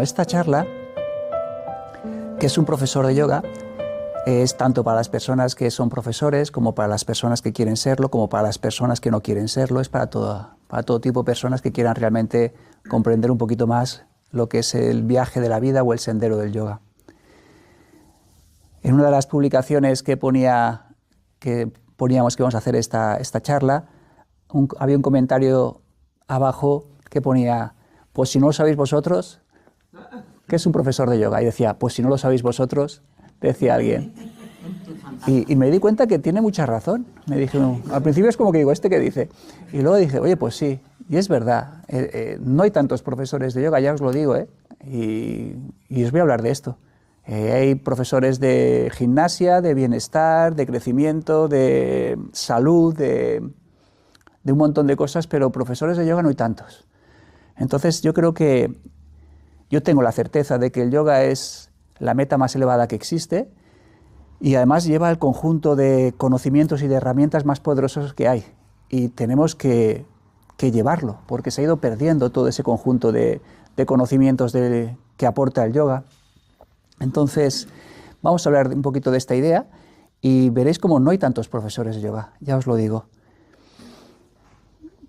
esta charla, que es un profesor de yoga, es tanto para las personas que son profesores, como para las personas que quieren serlo, como para las personas que no quieren serlo. Es para todo tipo de personas que quieran realmente comprender un poquito más lo que es el viaje de la vida o el sendero del yoga. En una de las publicaciones que poníamos que íbamos a hacer esta charla, había un comentario abajo que ponía: pues si no lo sabéis vosotros, ¿qué es un profesor de yoga? Y decía, pues si no lo sabéis vosotros, decía alguien. Y me di cuenta que tiene mucha razón. Me dije, al principio es como que digo, ¿este qué dice? Y luego dije, oye, pues sí, y es verdad. No hay tantos profesores de yoga, ya os lo digo, y os voy a hablar de esto. Hay profesores de gimnasia, de bienestar, de crecimiento, de salud, de un montón de cosas, pero profesores de yoga no hay tantos. Entonces yo creo que yo tengo la certeza de que el yoga es la meta más elevada que existe y además lleva el conjunto de conocimientos y de herramientas más poderosos que hay. Y tenemos que llevarlo, porque se ha ido perdiendo todo ese conjunto de conocimientos que aporta el yoga. Entonces, vamos a hablar un poquito de esta idea y veréis cómo no hay tantos profesores de yoga, ya os lo digo.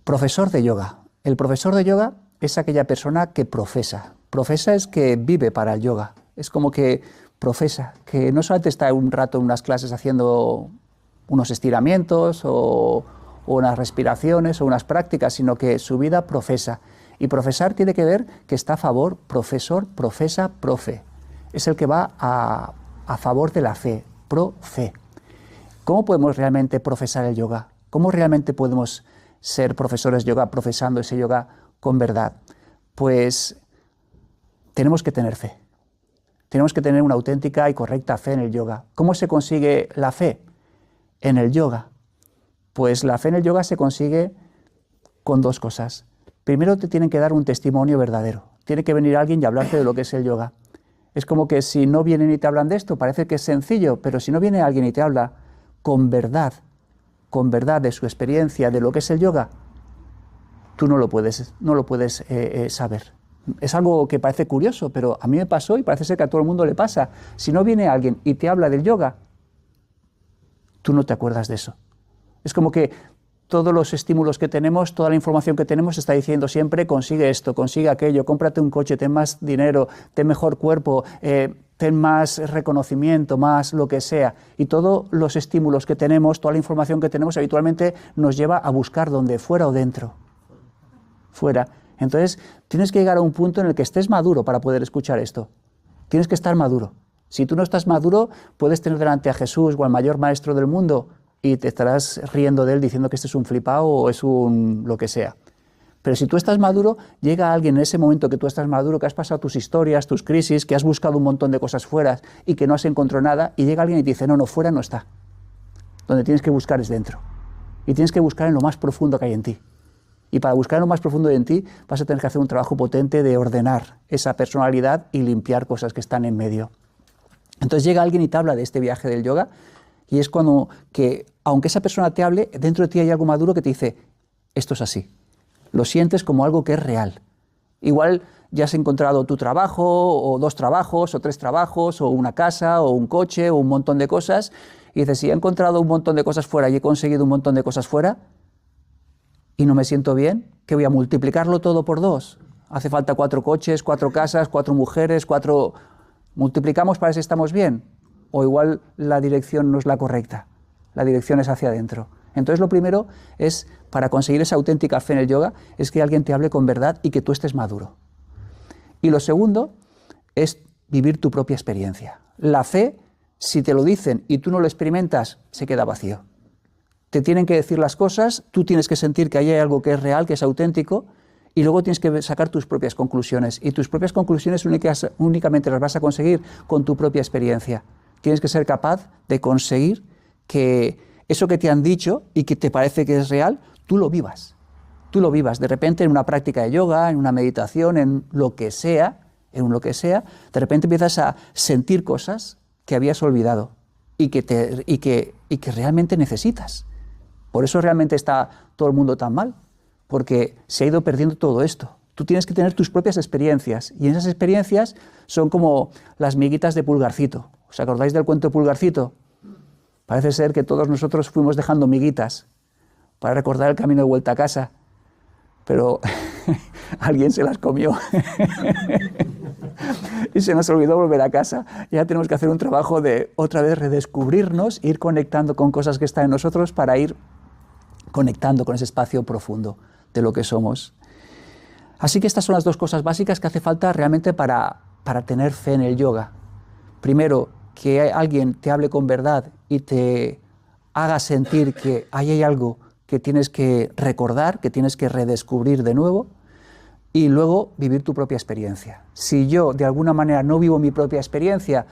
Profesor de yoga. El profesor de yoga es aquella persona que profesa. Profesa es que vive para el yoga. Es como que profesa, que no solamente está un rato en unas clases haciendo unos estiramientos o unas respiraciones o unas prácticas, sino que su vida profesa. Y profesar tiene que ver que está a favor, profesor, profesa, profe. Es el que va a favor de la fe, pro-fe. ¿Cómo podemos realmente profesar el yoga? ¿Cómo realmente podemos ser profesores de yoga profesando ese yoga con verdad? Pues tenemos que tener fe. Tenemos que tener una auténtica y correcta fe en el yoga. ¿Cómo se consigue la fe en el yoga? Pues la fe en el yoga se consigue con dos cosas. Primero te tienen que dar un testimonio verdadero. Tiene que venir alguien y hablarte de lo que es el yoga. Es como que si no vienen y te hablan de esto, parece que es sencillo, pero si no viene alguien y te habla con verdad de su experiencia, de lo que es el yoga, tú no lo puedes saber. Es algo que parece curioso, pero a mí me pasó y parece ser que a todo el mundo le pasa. Si no viene alguien y te habla del yoga, tú no te acuerdas de eso. Es como que todos los estímulos que tenemos, toda la información que tenemos está diciendo siempre, consigue esto, consigue aquello, cómprate un coche, ten más dinero, ten mejor cuerpo, ten más reconocimiento, más lo que sea. Y todos los estímulos que tenemos, toda la información que tenemos habitualmente nos lleva a buscar donde, fuera o dentro. Fuera. Entonces, tienes que llegar a un punto en el que estés maduro para poder escuchar esto. Tienes que estar maduro. Si tú no estás maduro, puedes tener delante a Jesús o al mayor maestro del mundo y te estarás riendo de él diciendo que este es un flipao o es un lo que sea. Pero si tú estás maduro, llega alguien en ese momento que tú estás maduro, que has pasado tus historias, tus crisis, que has buscado un montón de cosas fuera y que no has encontrado nada, y llega alguien y te dice, no, fuera no está. Donde tienes que buscar es dentro. Y tienes que buscar en lo más profundo que hay en ti. Y para buscar en lo más profundo en ti, vas a tener que hacer un trabajo potente de ordenar esa personalidad y limpiar cosas que están en medio. Entonces llega alguien y te habla de este viaje del yoga, y es cuando que, aunque esa persona te hable, dentro de ti hay algo maduro que te dice, esto es así. Lo sientes como algo que es real. Igual ya has encontrado tu trabajo, o 2 trabajos, o 3 trabajos, o una casa, o un coche, o un montón de cosas, y dices, si he encontrado un montón de cosas fuera y he conseguido un montón de cosas fuera, y no me siento bien, ¿qué voy a multiplicarlo todo por 2? Hace falta 4 coches, 4 casas, 4 mujeres, 4... ¿Multiplicamos para ver si estamos bien? O igual la dirección no es la correcta, la dirección es hacia adentro. Entonces lo primero es, para conseguir esa auténtica fe en el yoga, es que alguien te hable con verdad y que tú estés maduro. Y lo segundo es vivir tu propia experiencia. La fe, si te lo dicen y tú no lo experimentas, se queda vacío. Te tienen que decir las cosas, tú tienes que sentir que ahí hay algo que es real, que es auténtico, y luego tienes que sacar tus propias conclusiones. Y tus propias conclusiones únicamente las vas a conseguir con tu propia experiencia. Tienes que ser capaz de conseguir que eso que te han dicho y que te parece que es real, tú lo vivas. Tú lo vivas. De repente en una práctica de yoga, en una meditación, en lo que sea, de repente empiezas a sentir cosas que habías olvidado y que realmente necesitas. Por eso realmente está todo el mundo tan mal, porque se ha ido perdiendo todo esto. Tú tienes que tener tus propias experiencias, y esas experiencias son como las miguitas de Pulgarcito. ¿Os acordáis del cuento de Pulgarcito? Parece ser que todos nosotros fuimos dejando miguitas para recordar el camino de vuelta a casa, pero alguien se las comió y se nos olvidó volver a casa. Ya tenemos que hacer un trabajo de otra vez redescubrirnos, ir conectando con cosas que están en nosotros para ir conectando con ese espacio profundo de lo que somos. Así que estas son las dos cosas básicas que hace falta realmente para tener fe en el yoga. Primero, que alguien te hable con verdad y te haga sentir que ahí hay algo que tienes que recordar, que tienes que redescubrir de nuevo, y luego vivir tu propia experiencia. Si yo de alguna manera no vivo mi propia experiencia,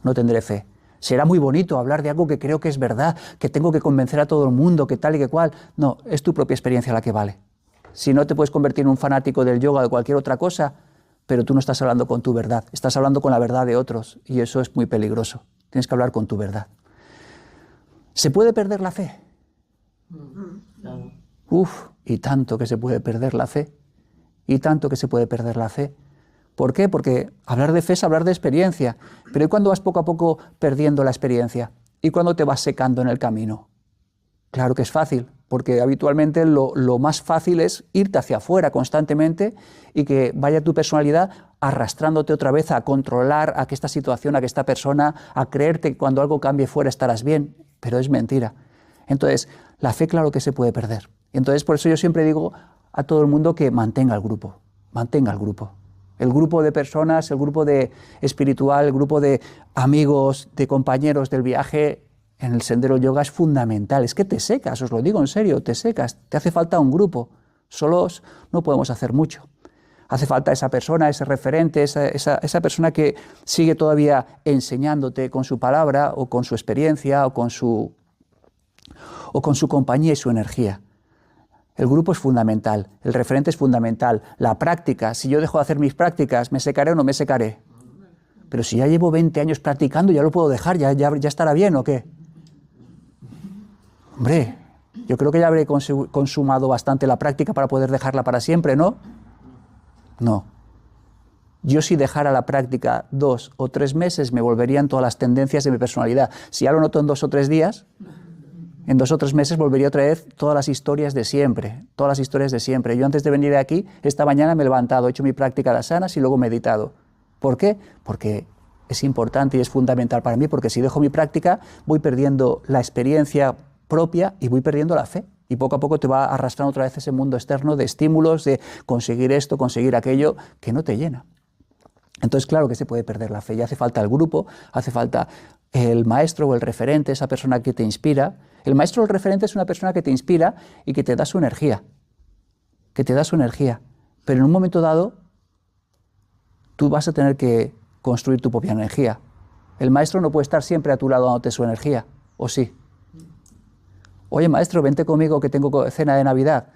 no tendré fe. Será muy bonito hablar de algo que creo que es verdad, que tengo que convencer a todo el mundo, que tal y que cual. No, es tu propia experiencia la que vale. Si no, te puedes convertir en un fanático del yoga o de cualquier otra cosa, pero tú no estás hablando con tu verdad, estás hablando con la verdad de otros, y eso es muy peligroso. Tienes que hablar con tu verdad. ¿Se puede perder la fe? Uf, y tanto que se puede perder la fe, y tanto que se puede perder la fe. ¿Por qué? Porque hablar de fe es hablar de experiencia, pero ¿y cuándo vas poco a poco perdiendo la experiencia? ¿Y cuándo te vas secando en el camino? Claro que es fácil, porque habitualmente lo más fácil es irte hacia afuera constantemente y que vaya tu personalidad arrastrándote otra vez a controlar a que esta situación, a que esta persona, a creerte que cuando algo cambie fuera estarás bien, pero es mentira. Entonces, la fe claro que se puede perder. Entonces, por eso yo siempre digo a todo el mundo que mantenga el grupo, mantenga el grupo. El grupo de personas, el grupo de espiritual, el grupo de amigos, de compañeros del viaje en el sendero yoga es fundamental. Es que te secas, os lo digo en serio, te secas, te hace falta un grupo. Solos no podemos hacer mucho. Hace falta esa persona, ese referente, esa persona que sigue todavía enseñándote con su palabra o con su experiencia o con su compañía y su energía. El grupo es fundamental, el referente es fundamental, la práctica. Si yo dejo de hacer mis prácticas, ¿me secaré o no me secaré? Pero si ya llevo 20 años practicando, ya lo puedo dejar, ya estará bien, ¿o qué? Hombre, yo creo que ya habré consumado bastante la práctica para poder dejarla para siempre, ¿no? No. Yo si dejara la práctica 2 o 3 meses, me volverían todas las tendencias de mi personalidad. Si ya lo noto en 2 o 3 días, en 2 o 3 meses volvería otra vez todas las historias de siempre, todas las historias de siempre. Yo antes de venir de aquí, esta mañana me he levantado, he hecho mi práctica de asanas y luego he meditado. ¿Por qué? Porque es importante y es fundamental para mí, porque si dejo mi práctica, voy perdiendo la experiencia propia y voy perdiendo la fe. Y poco a poco te va arrastrando otra vez ese mundo externo de estímulos, de conseguir esto, conseguir aquello, que no te llena. Entonces, claro que se puede perder la fe. Y hace falta el grupo, hace falta el maestro o el referente, esa persona que te inspira. El maestro o el referente es una persona que te inspira y que te da su energía. Que te da su energía. Pero en un momento dado, tú vas a tener que construir tu propia energía. El maestro no puede estar siempre a tu lado dándote su energía, ¿o sí? Oye, maestro, vente conmigo que tengo cena de Navidad.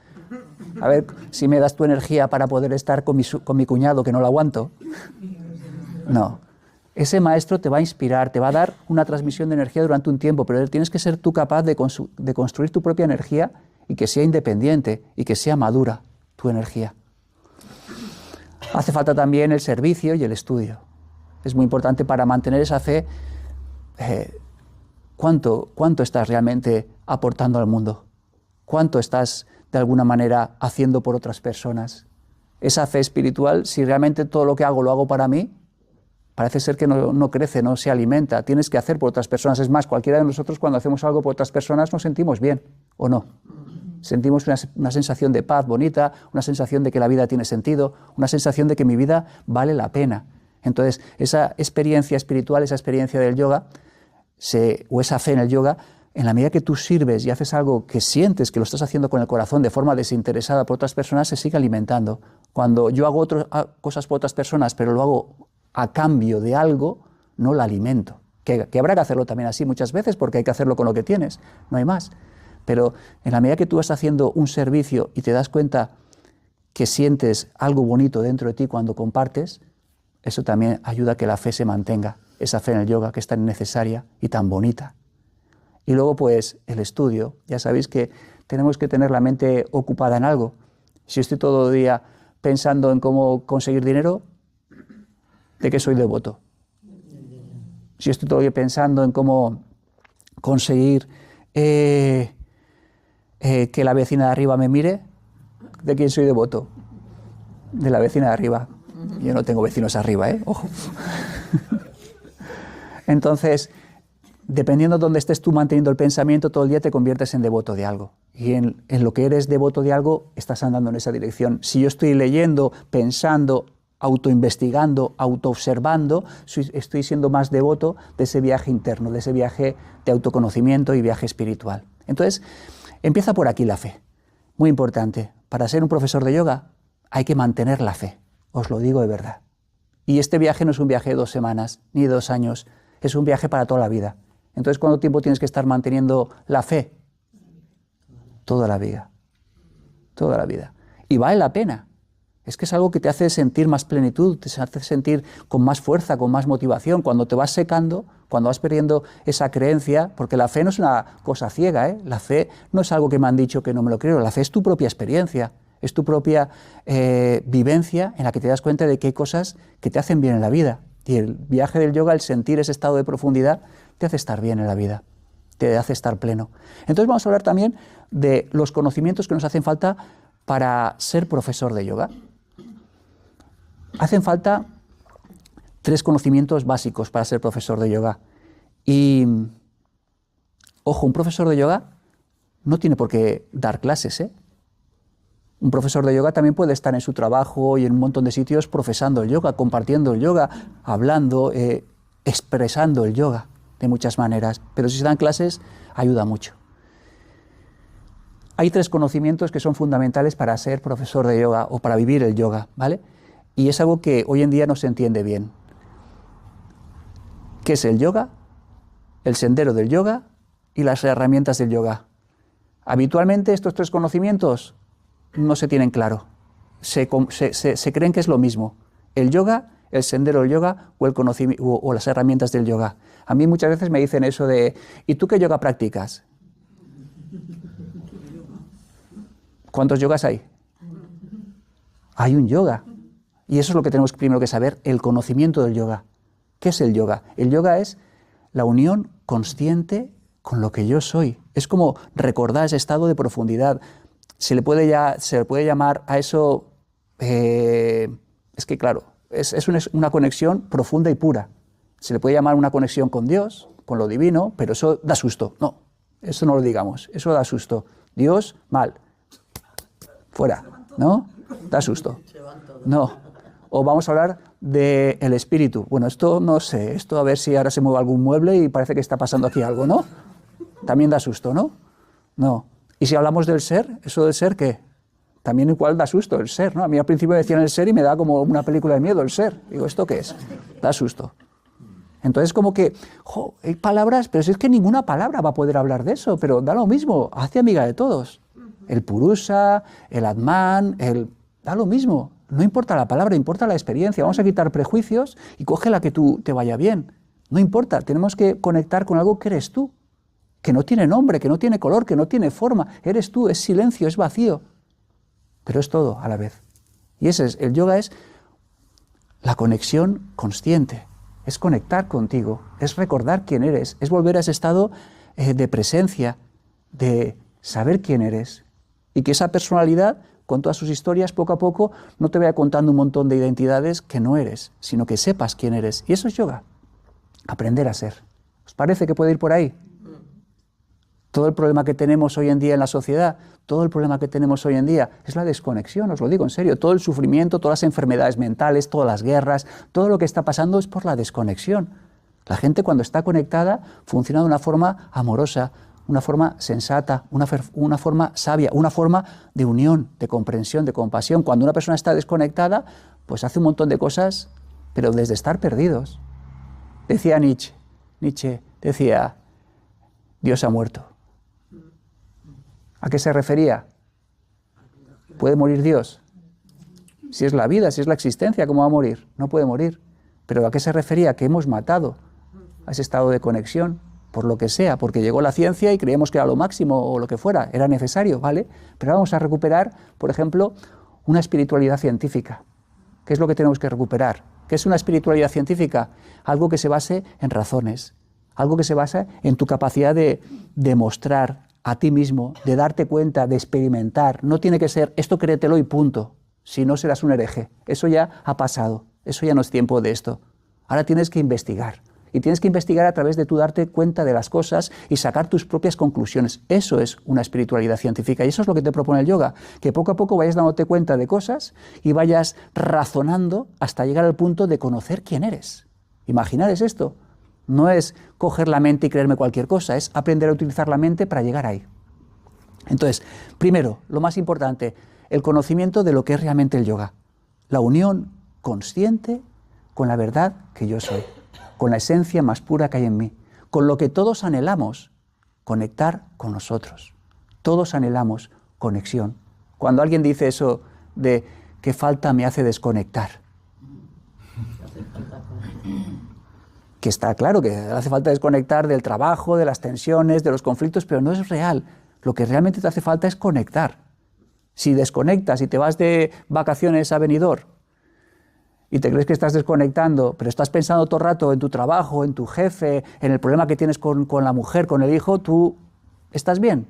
A ver si me das tu energía para poder estar con mi cuñado, que no lo aguanto. No. Ese maestro te va a inspirar, te va a dar una transmisión de energía durante un tiempo, pero tienes que ser tú capaz de construir tu propia energía y que sea independiente y que sea madura tu energía. Hace falta también el servicio y el estudio. Es muy importante para mantener esa fe. ¿Cuánto estás realmente aportando al mundo? ¿Cuánto estás, de alguna manera, haciendo por otras personas? Esa fe espiritual, si realmente todo lo que hago lo hago para mí, parece ser que no crece, no se alimenta. Tienes que hacer por otras personas. Es más, cualquiera de nosotros cuando hacemos algo por otras personas nos sentimos bien, ¿o no? Sentimos una sensación de paz bonita, una sensación de que la vida tiene sentido, una sensación de que mi vida vale la pena. Entonces, esa experiencia espiritual, esa experiencia del yoga, o esa fe en el yoga, en la medida que tú sirves y haces algo que sientes que lo estás haciendo con el corazón de forma desinteresada por otras personas, se sigue alimentando. Cuando yo hago cosas por otras personas, pero lo hago a cambio de algo, no la alimento. Que habrá que hacerlo también así muchas veces, porque hay que hacerlo con lo que tienes, no hay más. Pero en la medida que tú vas haciendo un servicio y te das cuenta que sientes algo bonito dentro de ti cuando compartes, eso también ayuda a que la fe se mantenga, esa fe en el yoga que es tan necesaria y tan bonita. Y luego, pues, el estudio. Ya sabéis que tenemos que tener la mente ocupada en algo. Si estoy todo el día pensando en cómo conseguir dinero, ¿de qué soy devoto? Si estoy todo el día pensando en cómo conseguir que la vecina de arriba me mire, ¿de quién soy devoto? De la vecina de arriba. Yo no tengo vecinos arriba, ojo. Entonces, dependiendo de dónde estés tú manteniendo el pensamiento, todo el día te conviertes en devoto de algo. Y en lo que eres devoto de algo, estás andando en esa dirección. Si yo estoy leyendo, pensando, autoinvestigando, autoobservando, estoy siendo más devoto de ese viaje interno, de ese viaje de autoconocimiento y viaje espiritual. Entonces, empieza por aquí la fe. Muy importante. Para ser un profesor de yoga hay que mantener la fe. Os lo digo de verdad. Y este viaje no es un viaje de 2 semanas, ni de 2 años. Es un viaje para toda la vida. Entonces, ¿cuánto tiempo tienes que estar manteniendo la fe? Toda la vida. Toda la vida. Y vale la pena. Es que es algo que te hace sentir más plenitud, te hace sentir con más fuerza, con más motivación. Cuando te vas secando, cuando vas perdiendo esa creencia, porque la fe no es una cosa ciega, La fe no es algo que me han dicho que no me lo creo. La fe es tu propia experiencia, es tu propia vivencia en la que te das cuenta de que hay cosas que te hacen bien en la vida. Y el viaje del yoga, el sentir ese estado de profundidad, te hace estar bien en la vida, te hace estar pleno. Entonces vamos a hablar también de los conocimientos que nos hacen falta para ser profesor de yoga. Hacen falta 3 conocimientos básicos para ser profesor de yoga. Y, ojo, un profesor de yoga no tiene por qué dar clases, Un profesor de yoga también puede estar en su trabajo y en un montón de sitios profesando el yoga, compartiendo el yoga, hablando, expresando el yoga de muchas maneras. Pero si se dan clases, ayuda mucho. Hay 3 conocimientos que son fundamentales para ser profesor de yoga o para vivir el yoga, ¿vale? Y es algo que hoy en día no se entiende bien. ¿Qué es el yoga? El sendero del yoga y las herramientas del yoga. Habitualmente estos 3 conocimientos no se tienen claro. Se creen que es lo mismo. El yoga, el sendero del yoga o, el conocimiento, o las herramientas del yoga. A mí muchas veces me dicen eso de ¿y tú qué yoga practicas? ¿Cuántos yogas hay? Hay un yoga. Y eso es lo que tenemos primero que saber, el conocimiento del yoga. ¿Qué es el yoga? El yoga es la unión consciente con lo que yo soy. Es como recordar ese estado de profundidad. Se le puede llamar a eso, es que claro, es una conexión profunda y pura. Se le puede llamar una conexión con Dios, con lo divino, pero eso da susto. No, eso no lo digamos, eso da susto. Dios, mal. Fuera, ¿no? Da susto. No. O vamos a hablar del espíritu. Bueno, esto no sé, esto a ver si ahora se mueve algún mueble y parece que está pasando aquí algo, ¿no? También da susto, ¿no? No. Y si hablamos del ser, ¿eso del ser qué? También igual da susto el ser, ¿no? A mí al principio me decían el ser y me da como una película de miedo el ser. Digo, ¿esto qué es? Da susto. Entonces como que, hay palabras, pero si es que ninguna palabra va a poder hablar de eso, pero da lo mismo, hace amiga de todos. El Purusha, el Atman, da lo mismo. No importa la palabra, importa la experiencia. Vamos a quitar prejuicios y coge la que tú te vaya bien. No importa, tenemos que conectar con algo que eres tú, que no tiene nombre, que no tiene color, que no tiene forma. Eres tú, es silencio, es vacío, pero es todo a la vez. Y el yoga es la conexión consciente, es conectar contigo, es recordar quién eres, es volver a ese estado de presencia, de saber quién eres, y que esa personalidad, con todas sus historias, poco a poco, no te vaya contando un montón de identidades que no eres, sino que sepas quién eres. Y eso es yoga, aprender a ser. ¿Os parece que puede ir por ahí? Todo el problema que tenemos hoy en día en la sociedad, todo el problema que tenemos hoy en día es la desconexión, os lo digo en serio. Todo el sufrimiento, todas las enfermedades mentales, todas las guerras, todo lo que está pasando es por la desconexión. La gente cuando está conectada funciona de una forma amorosa, una forma sensata, una forma sabia, una forma de unión, de comprensión, de compasión. Cuando una persona está desconectada, pues hace un montón de cosas, pero desde estar perdidos. Decía Nietzsche decía, Dios ha muerto. ¿A qué se refería? ¿Puede morir Dios? Si es la vida, si es la existencia, ¿cómo va a morir? No puede morir. ¿Pero a qué se refería? Que hemos matado a ese estado de conexión, por lo que sea, porque llegó la ciencia y creíamos que era lo máximo o lo que fuera, era necesario, ¿vale? Pero vamos a recuperar, por ejemplo, una espiritualidad científica. ¿Qué es lo que tenemos que recuperar? ¿Qué es una espiritualidad científica? Algo que se base en razones, algo que se basa en tu capacidad de demostrar a ti mismo, de darte cuenta, de experimentar. No tiene que ser esto créetelo y punto, si no serás un hereje. Eso ya ha pasado, eso ya no es tiempo de esto. Ahora tienes que investigar. Y tienes que investigar a través de tú darte cuenta de las cosas y sacar tus propias conclusiones. Eso es una espiritualidad científica y eso es lo que te propone el yoga, que poco a poco vayas dándote cuenta de cosas y vayas razonando hasta llegar al punto de conocer quién eres. Imaginar es esto. No es coger la mente y creerme cualquier cosa, es aprender a utilizar la mente para llegar ahí. Entonces, primero, lo más importante, el conocimiento de lo que es realmente el yoga. La unión consciente con la verdad que yo soy, con la esencia más pura que hay en mí, con lo que todos anhelamos, conectar con nosotros. Todos anhelamos conexión. Cuando alguien dice eso de qué falta me hace desconectar, que está claro que hace falta desconectar del trabajo, de las tensiones, de los conflictos, pero no es real. Lo que realmente te hace falta es conectar. Si desconectas y te vas de vacaciones a Benidorm y te crees que estás desconectando, pero estás pensando todo el rato en tu trabajo, en tu jefe, en el problema que tienes con la mujer, con el hijo, ¿tú estás bien?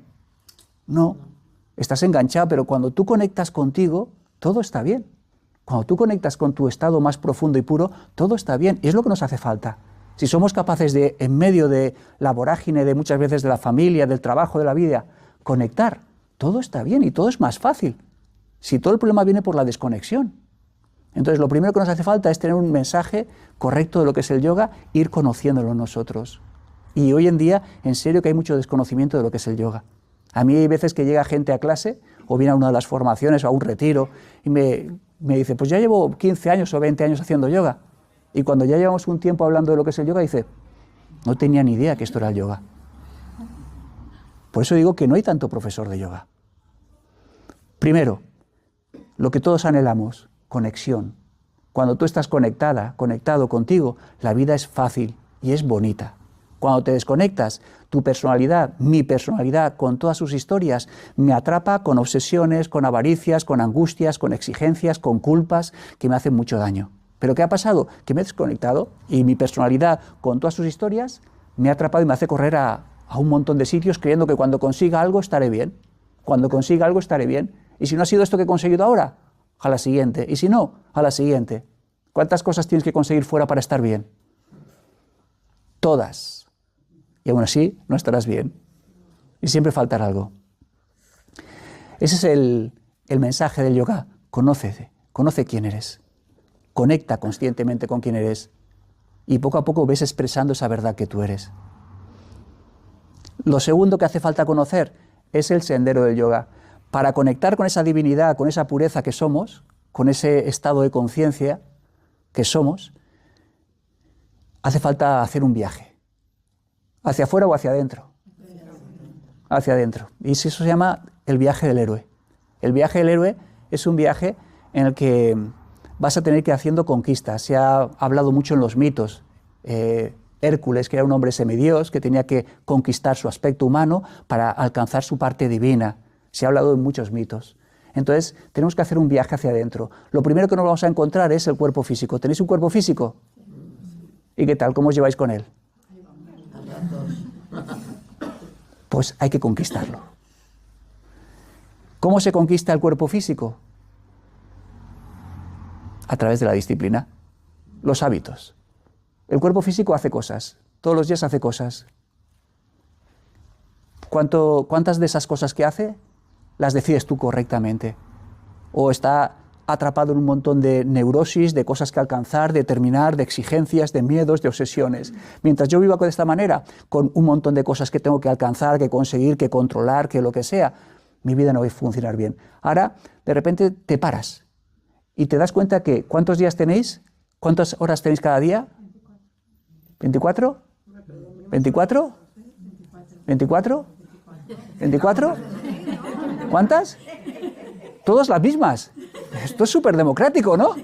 No, estás enganchado, pero cuando tú conectas contigo, todo está bien. Cuando tú conectas con tu estado más profundo y puro, todo está bien, y es lo que nos hace falta. Si somos capaces de, en medio de la vorágine de muchas veces de la familia, del trabajo, de la vida, conectar, todo está bien y todo es más fácil. Si todo el problema viene por la desconexión. Entonces, lo primero que nos hace falta es tener un mensaje correcto de lo que es el yoga, ir conociéndolo nosotros. Y hoy en día, en serio que hay mucho desconocimiento de lo que es el yoga. A mí hay veces que llega gente a clase, o viene a una de las formaciones, o a un retiro, y me dice, pues ya llevo 15 años o 20 años haciendo yoga. Y cuando ya llevamos un tiempo hablando de lo que es el yoga, dice, no tenía ni idea que esto era el yoga. Por eso digo que no hay tanto profesor de yoga. Primero, lo que todos anhelamos, conexión. Cuando tú estás conectada, conectado contigo, la vida es fácil y es bonita. Cuando te desconectas, tu personalidad, mi personalidad, con todas sus historias, me atrapa con obsesiones, con avaricias, con angustias, con exigencias, con culpas que me hacen mucho daño. ¿Pero qué ha pasado? Que me he desconectado y mi personalidad, con todas sus historias, me ha atrapado y me hace correr a un montón de sitios creyendo que cuando consiga algo estaré bien. Cuando consiga algo estaré bien. Y si no ha sido esto que he conseguido ahora, a la siguiente. Y si no, a la siguiente. ¿Cuántas cosas tienes que conseguir fuera para estar bien? Todas. Y aún así no estarás bien. Y siempre faltará algo. Ese es el mensaje del yoga. Conócete, conoce quién eres. Conecta conscientemente con quién eres. Y poco a poco ves expresando esa verdad que tú eres. Lo segundo que hace falta conocer es el sendero del yoga. Para conectar con esa divinidad, con esa pureza que somos, con ese estado de conciencia que somos, hace falta hacer un viaje. ¿Hacia afuera o hacia adentro? Hacia adentro. Y eso se llama el viaje del héroe. El viaje del héroe es un viaje en el que vas a tener que ir haciendo conquistas. Se ha hablado mucho en los mitos. Hércules, que era un hombre semidios, que tenía que conquistar su aspecto humano para alcanzar su parte divina. Se ha hablado en muchos mitos. Entonces, tenemos que hacer un viaje hacia adentro. Lo primero que nos vamos a encontrar es el cuerpo físico. ¿Tenéis un cuerpo físico? ¿Y qué tal? ¿Cómo os lleváis con él? Pues hay que conquistarlo. ¿Cómo se conquista el cuerpo físico? A través de la disciplina, los hábitos. El cuerpo físico hace cosas, todos los días hace cosas. ¿Cuántas de esas cosas que hace las decides tú correctamente? ¿O está atrapado en un montón de neurosis, de cosas que alcanzar, de terminar, de exigencias, de miedos, de obsesiones? Mientras yo viva de esta manera, con un montón de cosas que tengo que alcanzar, que conseguir, que controlar, que lo que sea, mi vida no va a funcionar bien. Ahora, de repente, te paras y te das cuenta que ¿cuántos días tenéis? ¿Cuántas horas tenéis cada día? ¿24? ¿24? ¿24? ¿24? ¿Cuántas? Todas las mismas. Esto es súper democrático, ¿no?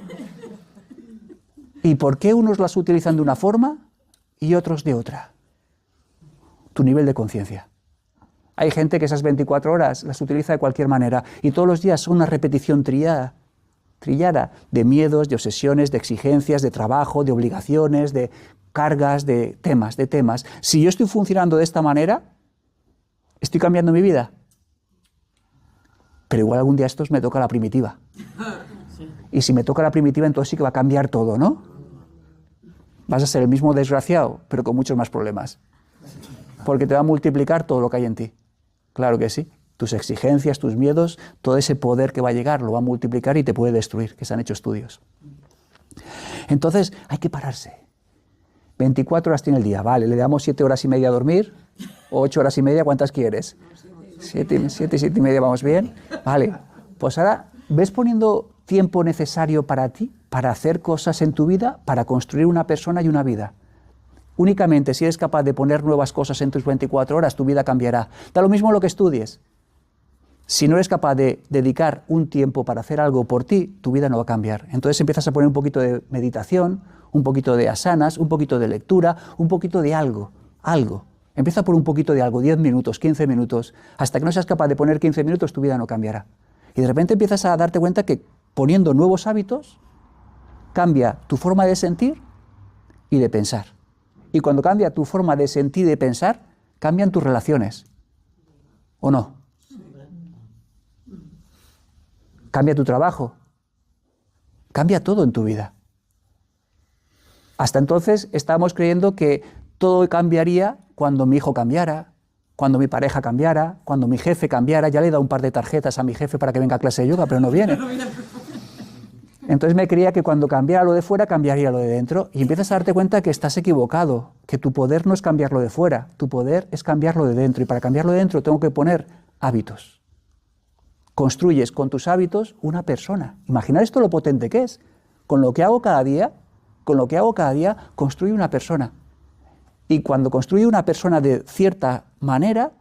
¿Y por qué unos las utilizan de una forma y otros de otra? tu nivel de conciencia. Hay gente que esas 24 horas las utiliza de cualquier manera y todos los días son una repetición trillada de miedos, de obsesiones, de exigencias, de trabajo, de obligaciones, de cargas, de temas. Si yo estoy funcionando de esta manera, ¿estoy cambiando mi vida? Pero igual algún día estos me toca la primitiva. Y si me toca la primitiva, entonces sí que va a cambiar todo, ¿no? Vas a ser el mismo desgraciado, pero con muchos más problemas. Porque te va a multiplicar todo lo que hay en ti. Claro que sí. Tus exigencias, tus miedos, todo ese poder que va a llegar lo va a multiplicar y te puede destruir, que se han hecho estudios. Entonces, hay que pararse. 24 horas tiene el día, vale, le damos 7 horas y media a dormir, o 8 horas y media, ¿cuántas quieres? 7 y media, vamos bien. Vale, pues ahora, ¿ves poniendo tiempo necesario para ti, para hacer cosas en tu vida, para construir una persona y una vida? Únicamente si eres capaz de poner nuevas cosas en tus 24 horas, tu vida cambiará. Da lo mismo lo que estudies. Si no eres capaz de dedicar un tiempo para hacer algo por ti, tu vida no va a cambiar. Entonces empiezas a poner un poquito de meditación, un poquito de asanas, un poquito de lectura, un poquito de algo. Empieza por un poquito de algo, 10 minutos, 15 minutos. Hasta que no seas capaz de poner 15 minutos, tu vida no cambiará. Y de repente empiezas a darte cuenta que poniendo nuevos hábitos, cambia tu forma de sentir y de pensar. Y cuando cambia tu forma de sentir y de pensar, cambian tus relaciones. ¿O no? Cambia tu trabajo. Cambia todo en tu vida. Hasta entonces estábamos creyendo que todo cambiaría cuando mi hijo cambiara, cuando mi pareja cambiara, cuando mi jefe cambiara. Ya le he dado un par de tarjetas a mi jefe para que venga a clase de yoga, pero no viene. Entonces me creía que cuando cambiara lo de fuera, cambiaría lo de dentro. Y empiezas a darte cuenta que estás equivocado, que tu poder no es cambiarlo de fuera, tu poder es cambiarlo de dentro. Y para cambiarlo de dentro tengo que poner hábitos. Construyes con tus hábitos una persona. Imaginar esto lo potente que es. Con lo que hago cada día, construyo una persona. Y cuando construye una persona de cierta manera,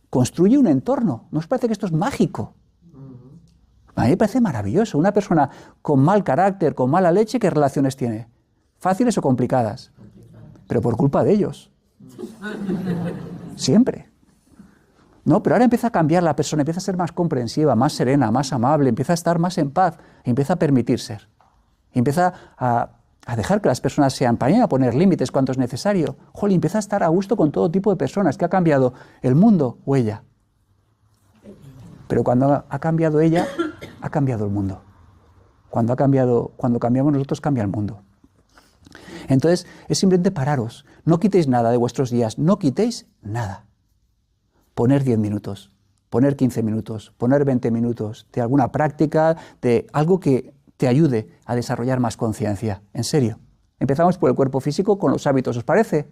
construye un entorno. ¿No os parece que esto es mágico? A mí me parece maravilloso. Una persona con mal carácter, con mala leche, ¿qué relaciones tiene? ¿Fáciles o complicadas? Pero por culpa de ellos. Siempre. No, pero ahora empieza a cambiar la persona, empieza a ser más comprensiva, más serena, más amable, empieza a estar más en paz, empieza a permitir ser. Empieza a dejar que las personas sean, para mí a poner límites cuanto es necesario. Jolly, empieza a estar a gusto con todo tipo de personas. ¿Qué ha cambiado? ¿El mundo o ella? Pero cuando ha cambiado ella, ha cambiado el mundo. Cuando cambiamos nosotros, cambia el mundo. Entonces, es simplemente pararos. No quitéis nada de vuestros días, no quitéis nada. Poner 10 minutos, poner 15 minutos, poner 20 minutos de alguna práctica, de algo que te ayude a desarrollar más conciencia. En serio. Empezamos por el cuerpo físico con los hábitos, ¿os parece?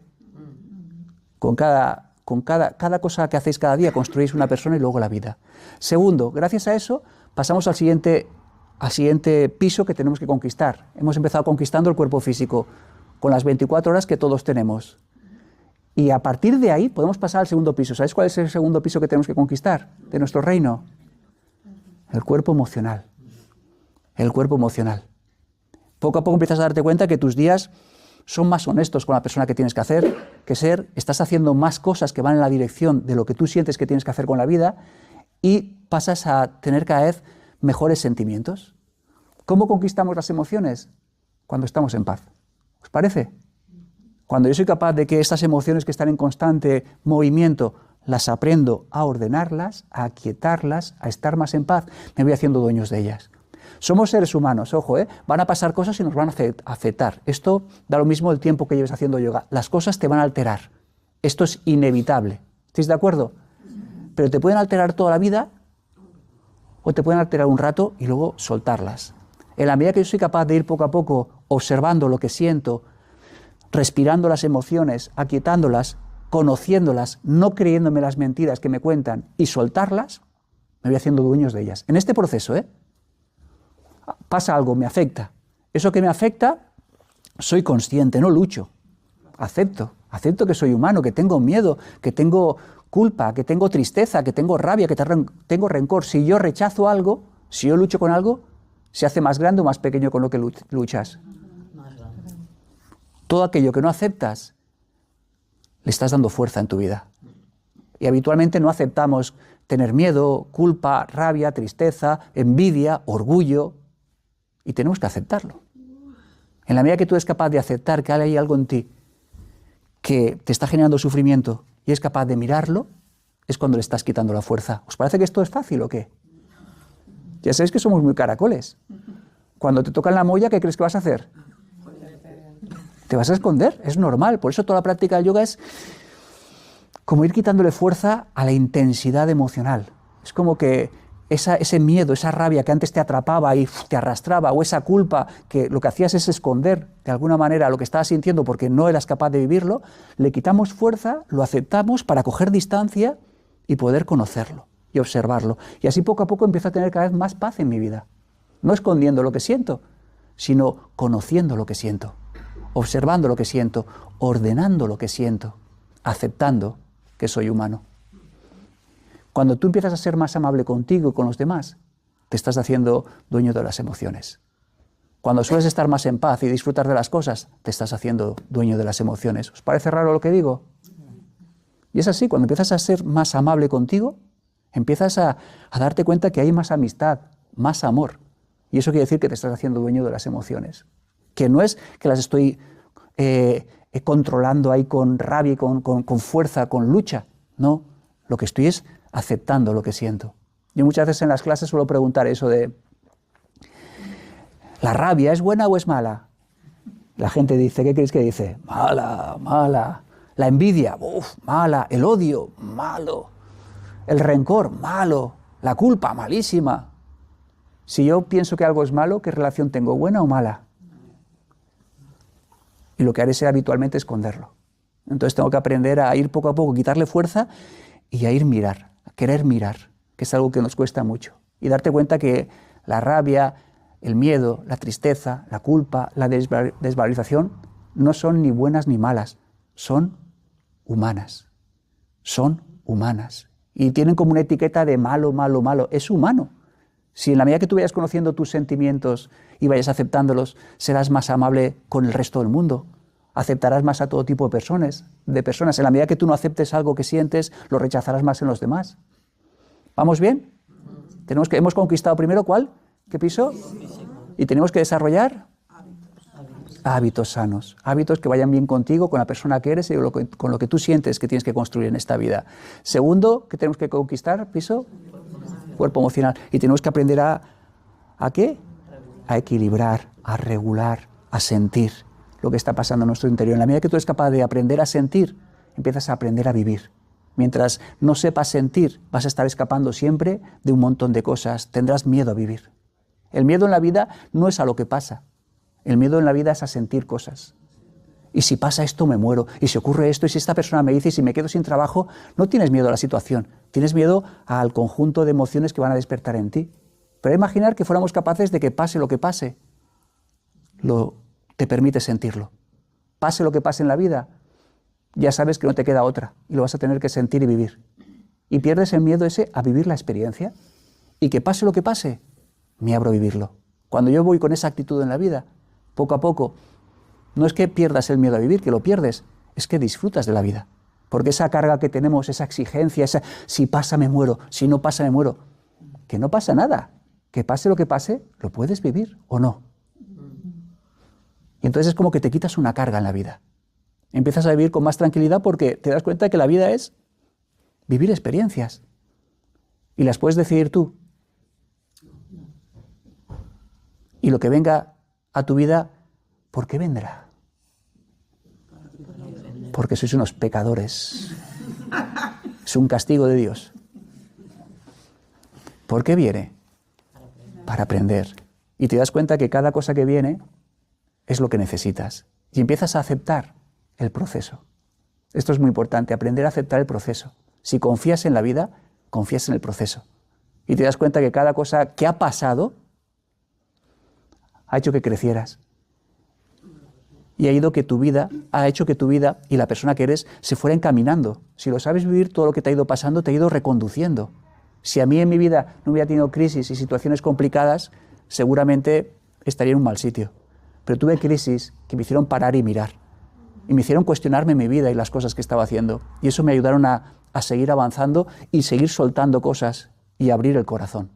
Con cada cosa que hacéis cada día construís una persona y luego la vida. Segundo, gracias a eso pasamos al siguiente piso que tenemos que conquistar. Hemos empezado conquistando el cuerpo físico con las 24 horas que todos tenemos. Y a partir de ahí podemos pasar al segundo piso. ¿Sabéis cuál es el segundo piso que tenemos que conquistar de nuestro reino? El cuerpo emocional. El cuerpo emocional. Poco a poco empiezas a darte cuenta que tus días son más honestos con la persona que tienes que ser, estás haciendo más cosas que van en la dirección de lo que tú sientes que tienes que hacer con la vida y pasas a tener cada vez mejores sentimientos. ¿Cómo conquistamos las emociones? Cuando estamos en paz. ¿Os parece? Cuando yo soy capaz de que estas emociones que están en constante movimiento, las aprendo a ordenarlas, a aquietarlas, a estar más en paz, me voy haciendo dueños de ellas. Somos seres humanos, ojo, van a pasar cosas y nos van a afectar. Esto da lo mismo el tiempo que lleves haciendo yoga. Las cosas te van a alterar. Esto es inevitable. ¿Estáis de acuerdo? Pero te pueden alterar toda la vida o te pueden alterar un rato y luego soltarlas. En la medida que yo soy capaz de ir poco a poco observando lo que siento, respirando las emociones, aquietándolas, conociéndolas, no creyéndome las mentiras que me cuentan y soltarlas, me voy haciendo dueños de ellas. En este proceso, pasa algo, me afecta. Eso que me afecta, soy consciente, no lucho. Acepto que soy humano, que tengo miedo, que tengo culpa, que tengo tristeza, que tengo rabia, que tengo rencor. Si yo rechazo algo, si yo lucho con algo, se hace más grande o más pequeño con lo que luchas. Todo aquello que no aceptas, le estás dando fuerza en tu vida. Y habitualmente no aceptamos tener miedo, culpa, rabia, tristeza, envidia, orgullo. Y tenemos que aceptarlo. En la medida que tú eres capaz de aceptar que hay algo en ti que te está generando sufrimiento y es capaz de mirarlo, es cuando le estás quitando la fuerza. ¿Os parece que esto es fácil o qué? Ya sabéis que somos muy caracoles. Cuando te tocan la molla, ¿qué crees que vas a hacer? Te vas a esconder, es normal. Por eso toda la práctica del yoga es como ir quitándole fuerza a la intensidad emocional. Es como que ese miedo, esa rabia que antes te atrapaba y te arrastraba, o esa culpa que lo que hacías es esconder de alguna manera lo que estabas sintiendo porque no eras capaz de vivirlo, le quitamos fuerza, lo aceptamos para coger distancia y poder conocerlo y observarlo. Y así poco a poco empiezo a tener cada vez más paz en mi vida. No escondiendo lo que siento, sino conociendo lo que siento, observando lo que siento, ordenando lo que siento, aceptando que soy humano. Cuando tú empiezas a ser más amable contigo y con los demás, te estás haciendo dueño de las emociones. Cuando sueles estar más en paz y disfrutar de las cosas, te estás haciendo dueño de las emociones. ¿Os parece raro lo que digo? Y es así, cuando empiezas a ser más amable contigo, empiezas a darte cuenta que hay más amistad, más amor. Y eso quiere decir que te estás haciendo dueño de las emociones. Que no es que las estoy controlando ahí con rabia, con fuerza, con lucha. No, lo que estoy es aceptando lo que siento. Yo muchas veces en las clases suelo preguntar eso de ¿la rabia es buena o es mala? La gente dice, ¿qué creéis que dice? Mala, mala. La envidia, mala. El odio, malo. El rencor, malo. La culpa, malísima. Si yo pienso que algo es malo, ¿qué relación tengo? ¿Buena o mala? Y lo que haré será habitualmente esconderlo. Entonces tengo que aprender a ir poco a poco, quitarle fuerza y a ir mirar, a querer mirar, que es algo que nos cuesta mucho. Y darte cuenta que la rabia, el miedo, la tristeza, la culpa, la desvalorización no son ni buenas ni malas, son humanas. Son humanas. Y tienen como una etiqueta de malo, malo, malo. Es humano. Si en la medida que tú vayas conociendo tus sentimientos y vayas aceptándolos, serás más amable con el resto del mundo. Aceptarás más a todo tipo de personas. En la medida que tú no aceptes algo que sientes, lo rechazarás más en los demás. ¿Vamos bien? Hemos conquistado primero, ¿cuál? ¿Qué piso? Y tenemos que desarrollar hábitos sanos. Hábitos que vayan bien contigo, con la persona que eres y con lo que tú sientes que tienes que construir en esta vida. Segundo, ¿qué tenemos que conquistar? Piso. Cuerpo emocional. Y tenemos que aprender ¿a qué? A equilibrar, a regular, a sentir lo que está pasando en nuestro interior. En la medida que tú eres capaz de aprender a sentir, empiezas a aprender a vivir. Mientras no sepas sentir, vas a estar escapando siempre de un montón de cosas. Tendrás miedo a vivir. El miedo en la vida no es a lo que pasa. El miedo en la vida es a sentir cosas. Y si pasa esto, me muero. Y si ocurre esto, y si esta persona me dice, y si me quedo sin trabajo, no tienes miedo a la situación. Tienes miedo al conjunto de emociones que van a despertar en ti. Pero imaginar que fuéramos capaces de que pase lo que pase, te permite sentirlo. Pase lo que pase en la vida, ya sabes que no te queda otra y lo vas a tener que sentir y vivir. Y pierdes el miedo ese a vivir la experiencia y que pase lo que pase, me abro a vivirlo. Cuando yo voy con esa actitud en la vida, poco a poco, no es que pierdas el miedo a vivir, que lo pierdes, es que disfrutas de la vida. Porque esa carga que tenemos, esa exigencia, si pasa me muero, si no pasa me muero, que no pasa nada, que pase lo que pase, lo puedes vivir o no. Y entonces es como que te quitas una carga en la vida. Empiezas a vivir con más tranquilidad porque te das cuenta de que la vida es vivir experiencias. Y las puedes decidir tú. Y lo que venga a tu vida, ¿por qué vendrá? Porque sois unos pecadores. Es un castigo de Dios. ¿Por qué viene? Para aprender. Y te das cuenta que cada cosa que viene es lo que necesitas. Y empiezas a aceptar el proceso. Esto es muy importante, aprender a aceptar el proceso. Si confías en la vida, confías en el proceso. Y te das cuenta que cada cosa que ha pasado ha hecho que crecieras. Y ha hecho que tu vida y la persona que eres se fuera encaminando. Si lo sabes vivir, todo lo que te ha ido pasando te ha ido reconduciendo. Si a mí en mi vida no hubiera tenido crisis y situaciones complicadas, seguramente estaría en un mal sitio. Pero tuve crisis que me hicieron parar y mirar. y me hicieron cuestionarme mi vida y las cosas que estaba haciendo. Y eso me ayudaron a seguir avanzando y seguir soltando cosas y abrir el corazón.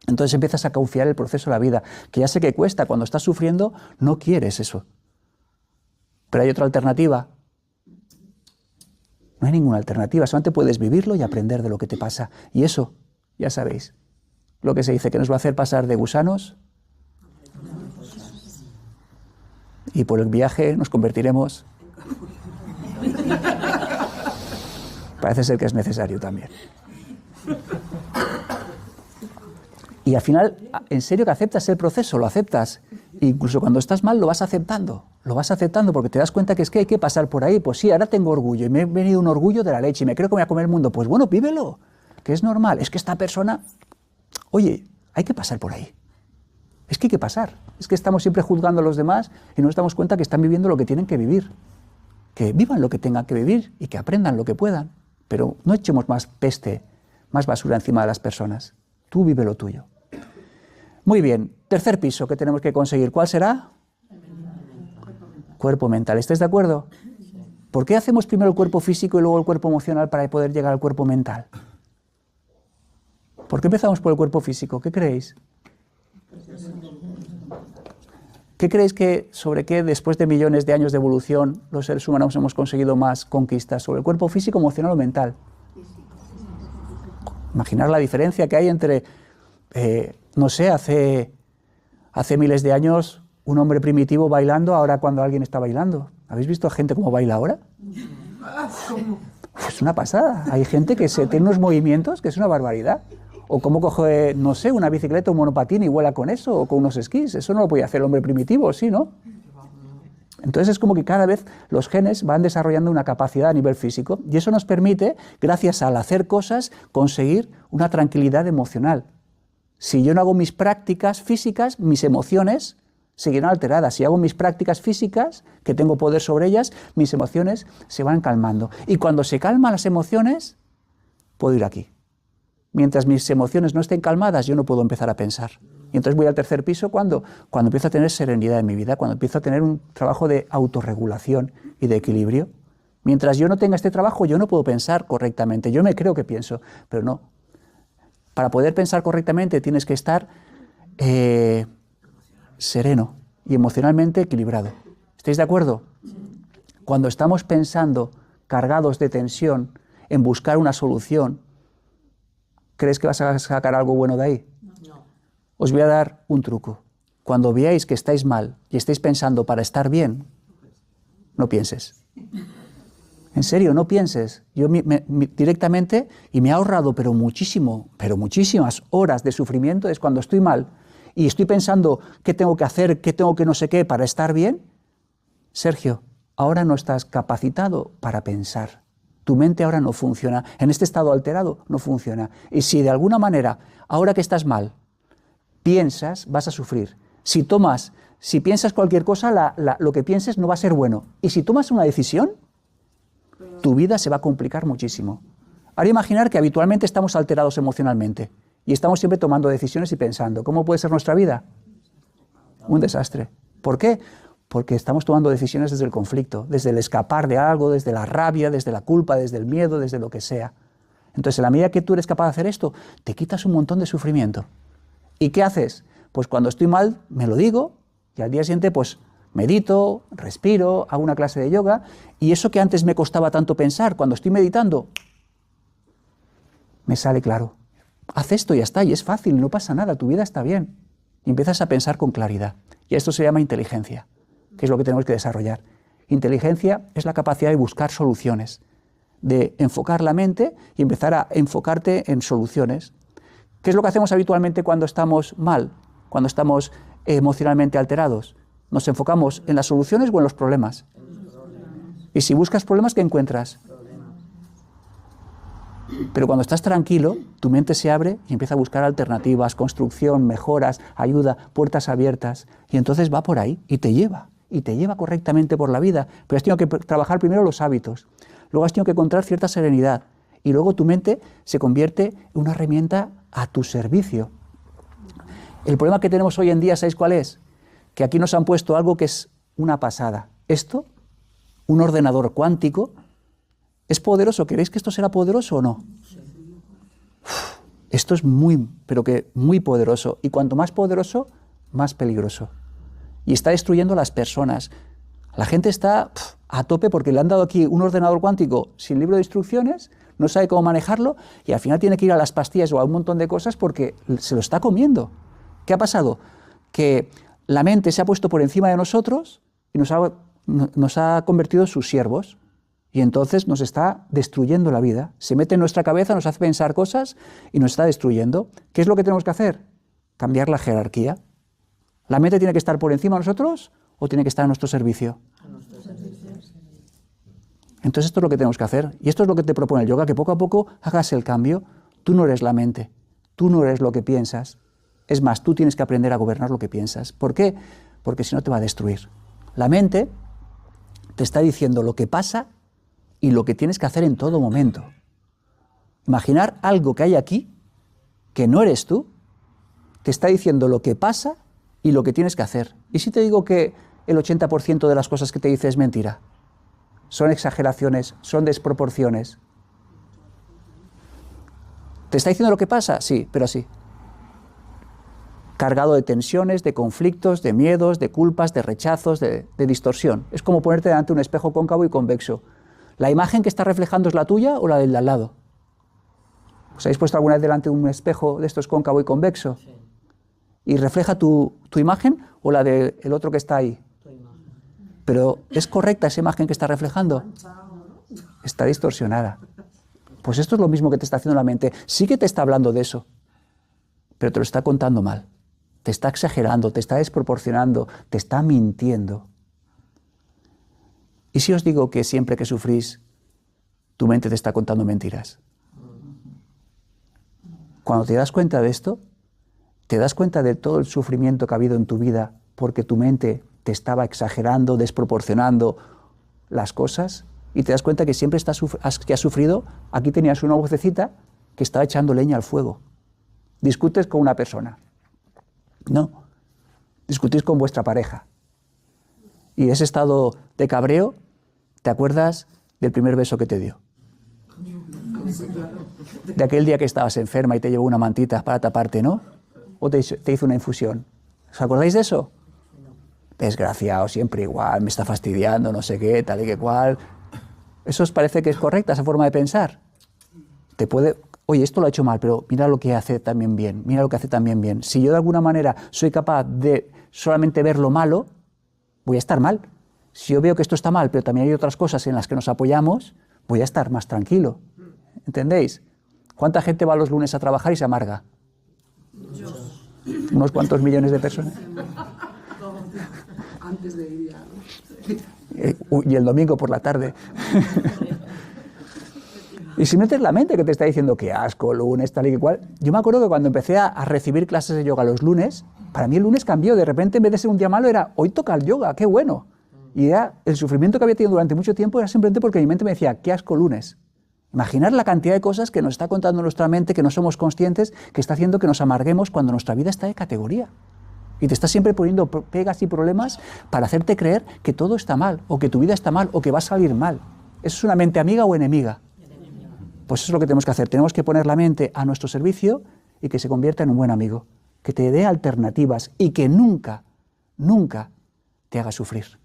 Entonces empiezas a confiar el proceso de la vida, que ya sé que cuesta, cuando estás sufriendo no quieres eso. Pero hay otra alternativa. No hay ninguna alternativa, solamente puedes vivirlo y aprender de lo que te pasa. Y eso, ya sabéis, lo que se dice que nos va a hacer pasar de gusanos y por el viaje nos convertiremos. Parece ser que es necesario también. Y al final, en serio que aceptas el proceso, lo aceptas. Incluso cuando estás mal lo vas aceptando porque te das cuenta que es que hay que pasar por ahí. Pues sí, ahora tengo orgullo y me he venido un orgullo de la leche y me creo que me voy a comer el mundo. Pues bueno, vívelo, que es normal. Es que esta persona, oye, hay que pasar por ahí. Es que hay que pasar. Es que estamos siempre juzgando a los demás y no nos damos cuenta que están viviendo lo que tienen que vivir. Que vivan lo que tengan que vivir y que aprendan lo que puedan. Pero no echemos más peste, más basura encima de las personas. Tú vive lo tuyo. Muy bien, tercer piso que tenemos que conseguir. ¿Cuál será? Cuerpo mental. ¿Estáis de acuerdo? ¿Por qué hacemos primero el cuerpo físico y luego el cuerpo emocional para poder llegar al cuerpo mental? ¿Por qué empezamos por el cuerpo físico? ¿Qué creéis? ¿Qué creéis sobre qué después de millones de años de evolución los seres humanos hemos conseguido más conquistas? ¿Sobre el cuerpo físico, emocional o mental? Imaginar la diferencia que hay entre, no sé, hace miles de años un hombre primitivo bailando, ahora cuando alguien está bailando. ¿Habéis visto a gente cómo baila ahora? Es una pasada. Hay gente que tiene unos movimientos que es una barbaridad. O cómo coge, no sé, una bicicleta o un monopatín y vuela con eso, o con unos esquís. Eso no lo podía hacer el hombre primitivo, ¿sí, no? Entonces es como que cada vez los genes van desarrollando una capacidad a nivel físico y eso nos permite, gracias al hacer cosas, conseguir una tranquilidad emocional. Si yo no hago mis prácticas físicas, mis emociones seguirán alteradas. Si hago mis prácticas físicas, que tengo poder sobre ellas, mis emociones se van calmando. Y cuando se calman las emociones, puedo ir aquí. Mientras mis emociones no estén calmadas, yo no puedo empezar a pensar. Y entonces voy al tercer piso cuando empiezo a tener serenidad en mi vida, cuando empiezo a tener un trabajo de autorregulación y de equilibrio. Mientras yo no tenga este trabajo, yo no puedo pensar correctamente. Yo me creo que pienso, pero no. Para poder pensar correctamente tienes que estar sereno y emocionalmente equilibrado. ¿Estáis de acuerdo? Cuando estamos pensando cargados de tensión en buscar una solución, ¿crees que vas a sacar algo bueno de ahí? No. Os voy a dar un truco. Cuando veáis que estáis mal y estáis pensando para estar bien, no pienses. En serio, no pienses. Yo directamente, y me ha ahorrado pero muchísimas horas de sufrimiento, es cuando estoy mal y estoy pensando qué tengo que hacer, qué tengo que no sé qué para estar bien. Sergio, ahora no estás capacitado para pensar. Tu mente ahora no funciona. En este estado alterado no funciona. Y si de alguna manera, ahora que estás mal, piensas, vas a sufrir. Si piensas cualquier cosa, lo que pienses no va a ser bueno. Y si tomas una decisión, tu vida se va a complicar muchísimo. Ahora imaginar que habitualmente estamos alterados emocionalmente y estamos siempre tomando decisiones y pensando. ¿Cómo puede ser nuestra vida? Un desastre. ¿Por qué? Porque estamos tomando decisiones desde el conflicto, desde el escapar de algo, desde la rabia, desde la culpa, desde el miedo, desde lo que sea. Entonces, en la medida que tú eres capaz de hacer esto, te quitas un montón de sufrimiento. ¿Y qué haces? Pues cuando estoy mal, me lo digo, y al día siguiente, pues medito, respiro, hago una clase de yoga, y eso que antes me costaba tanto pensar, cuando estoy meditando, me sale claro. Haz esto y ya está, y es fácil, no pasa nada, tu vida está bien. Y empiezas a pensar con claridad. Y esto se llama inteligencia, que es lo que tenemos que desarrollar. Inteligencia es la capacidad de buscar soluciones, de enfocar la mente y empezar a enfocarte en soluciones. ¿Qué es lo que hacemos habitualmente cuando estamos mal, cuando estamos emocionalmente alterados? ¿Nos enfocamos en las soluciones o en los problemas? Y si buscas problemas, ¿qué encuentras? Pero cuando estás tranquilo, tu mente se abre y empieza a buscar alternativas, construcción, mejoras, ayuda, puertas abiertas. Y entonces va por ahí y te lleva correctamente por la vida. Pero has tenido que trabajar primero los hábitos, luego has tenido que encontrar cierta serenidad y luego tu mente se convierte en una herramienta a tu servicio. El problema que tenemos hoy en día, ¿sabéis cuál es? Que aquí nos han puesto algo que es una pasada. Esto un ordenador cuántico, ¿es poderoso? ¿Queréis que esto será poderoso o no? Esto es muy, pero que muy poderoso. Y cuanto más poderoso, más peligroso. Y está destruyendo a las personas. La gente está a tope porque le han dado aquí un ordenador cuántico sin libro de instrucciones, no sabe cómo manejarlo y al final tiene que ir a las pastillas o a un montón de cosas porque se lo está comiendo. ¿Qué ha pasado? Que la mente se ha puesto por encima de nosotros y nos ha convertido en sus siervos. Y entonces nos está destruyendo la vida. Se mete en nuestra cabeza, nos hace pensar cosas y nos está destruyendo. ¿Qué es lo que tenemos que hacer? Cambiar la jerarquía. ¿La mente tiene que estar por encima de nosotros o tiene que estar a nuestro servicio? A nuestro servicio. Entonces esto es lo que tenemos que hacer. Y esto es lo que te propone el yoga, que poco a poco hagas el cambio. Tú no eres la mente, tú no eres lo que piensas. Es más, tú tienes que aprender a gobernar lo que piensas. ¿Por qué? Porque si no te va a destruir. La mente te está diciendo lo que pasa y lo que tienes que hacer en todo momento. Imaginar algo que hay aquí, que no eres tú, te está diciendo lo que pasa y lo que tienes que hacer. ¿Y si te digo que el 80% de las cosas que te dice es mentira? Son exageraciones, son desproporciones. ¿Te está diciendo lo que pasa? Sí, pero así. Cargado de tensiones, de conflictos, de miedos, de culpas, de rechazos, de distorsión. Es como ponerte delante de un espejo cóncavo y convexo. ¿La imagen que está reflejando es la tuya o la del de al lado? ¿Os habéis puesto alguna vez delante de un espejo de estos cóncavo y convexo? Sí. ¿Y refleja tu imagen o la del otro que está ahí? Tu imagen. Pero ¿es correcta esa imagen que está reflejando? Está distorsionada. Pues esto es lo mismo que te está haciendo la mente. Sí que te está hablando de eso, pero te lo está contando mal. Te está exagerando, te está desproporcionando, te está mintiendo. ¿Y si os digo que siempre que sufrís, tu mente te está contando mentiras? Cuando te das cuenta de esto, te das cuenta de todo el sufrimiento que ha habido en tu vida porque tu mente te estaba exagerando, desproporcionando las cosas, y te das cuenta que siempre que has sufrido, aquí tenías una vocecita que estaba echando leña al fuego. Discutes con una persona. No. Discutís con vuestra pareja. Y ese estado de cabreo, ¿te acuerdas del primer beso que te dio? De aquel día que estabas enferma y te llevó una mantita para taparte, ¿no? O te hizo una infusión. ¿Os acordáis de eso? Desgraciado, siempre igual, me está fastidiando, no sé qué, tal y que cual. ¿Eso os parece que es correcta, esa forma de pensar? Te puede... Oye, esto lo ha hecho mal, pero mira lo que hace también bien, mira lo que hace también bien. Si yo de alguna manera soy capaz de solamente ver lo malo, voy a estar mal. Si yo veo que esto está mal, pero también hay otras cosas en las que nos apoyamos, voy a estar más tranquilo. ¿Entendéis? ¿Cuánta gente va los lunes a trabajar y se amarga? Unos cuantos millones de personas. Antes de ir ya, ¿no? Y el domingo por la tarde. Y simplemente es la mente que te está diciendo que asco, lunes, tal y que cual. Yo me acuerdo que cuando empecé a recibir clases de yoga los lunes, para mí el lunes cambió. De repente, en vez de ser un día malo, era hoy toca el yoga, qué bueno. Y era el sufrimiento que había tenido durante mucho tiempo era simplemente porque mi mente me decía, qué asco lunes. Imaginar la cantidad de cosas que nos está contando nuestra mente, que no somos conscientes, que está haciendo que nos amarguemos cuando nuestra vida está de categoría. Y te está siempre poniendo pegas y problemas para hacerte creer que todo está mal, o que tu vida está mal, o que va a salir mal. ¿Eso es una mente amiga o enemiga? Pues eso es lo que tenemos que hacer. Tenemos que poner la mente a nuestro servicio y que se convierta en un buen amigo, que te dé alternativas y que nunca, nunca te haga sufrir.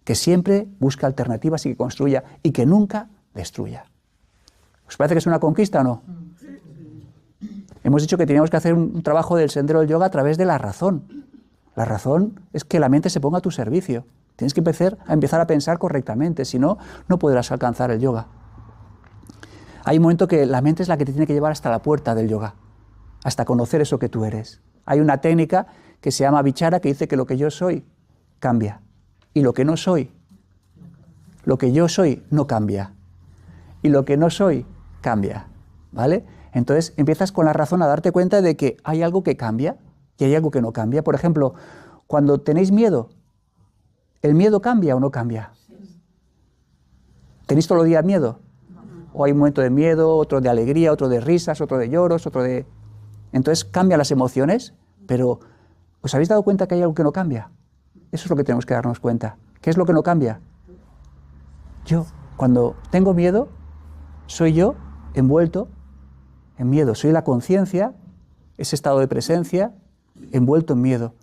Que siempre busque alternativas y que construya y que nunca destruya. ¿Os parece que es una conquista o no? Hemos dicho que teníamos que hacer un trabajo del sendero del yoga a través de la razón. La razón es que la mente se ponga a tu servicio. Tienes que empezar a pensar correctamente, si no, no podrás alcanzar el yoga. Hay un momento que la mente es la que te tiene que llevar hasta la puerta del yoga, hasta conocer eso que tú eres. Hay una técnica que se llama Vichara que dice que lo que yo soy cambia y lo que no soy no cambia y lo que no soy cambia, ¿vale? Entonces empiezas con la razón a darte cuenta de que hay algo que cambia y hay algo que no cambia. Por ejemplo, cuando tenéis miedo, ¿el miedo cambia o no cambia? ¿Tenéis todos los días miedo? O hay un momento de miedo, otro de alegría, otro de risas, otro de lloros, otro de... Entonces cambian las emociones, pero ¿os habéis dado cuenta que hay algo que no cambia? Eso es lo que tenemos que darnos cuenta. ¿Qué es lo que no cambia? Yo. Cuando tengo miedo, soy yo envuelto en miedo. Soy la conciencia, ese estado de presencia, envuelto en miedo.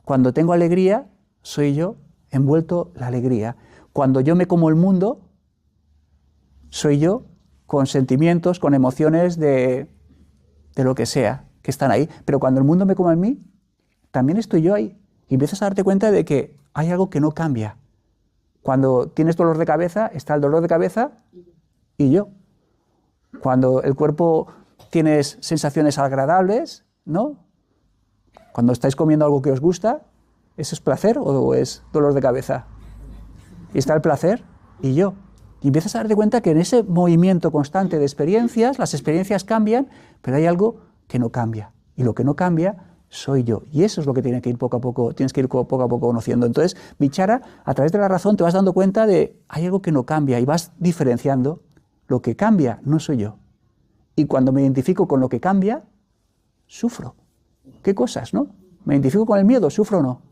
Cuando tengo alegría, soy yo envuelto en la alegría. Cuando yo me como el mundo, soy yo con sentimientos, con emociones de lo que sea, que están ahí. Pero cuando el mundo me come a mí, también estoy yo ahí. Y empiezas a darte cuenta de que hay algo que no cambia. Cuando tienes dolor de cabeza, está el dolor de cabeza y yo. Cuando el cuerpo tienes sensaciones agradables, ¿no? Cuando estáis comiendo algo que os gusta, ¿eso es placer o es dolor de cabeza? Y está el placer y yo. Y empiezas a darte cuenta que en ese movimiento constante de experiencias, las experiencias cambian, pero hay algo que no cambia. Y lo que no cambia soy yo. Y eso es lo que tienes que ir poco a poco conociendo. Entonces, Vichara, a través de la razón te vas dando cuenta de hay algo que no cambia y vas diferenciando. Lo que cambia no soy yo. Y cuando me identifico con lo que cambia, sufro. ¿Qué cosas, no? ¿Me identifico con el miedo? ¿Sufro o no?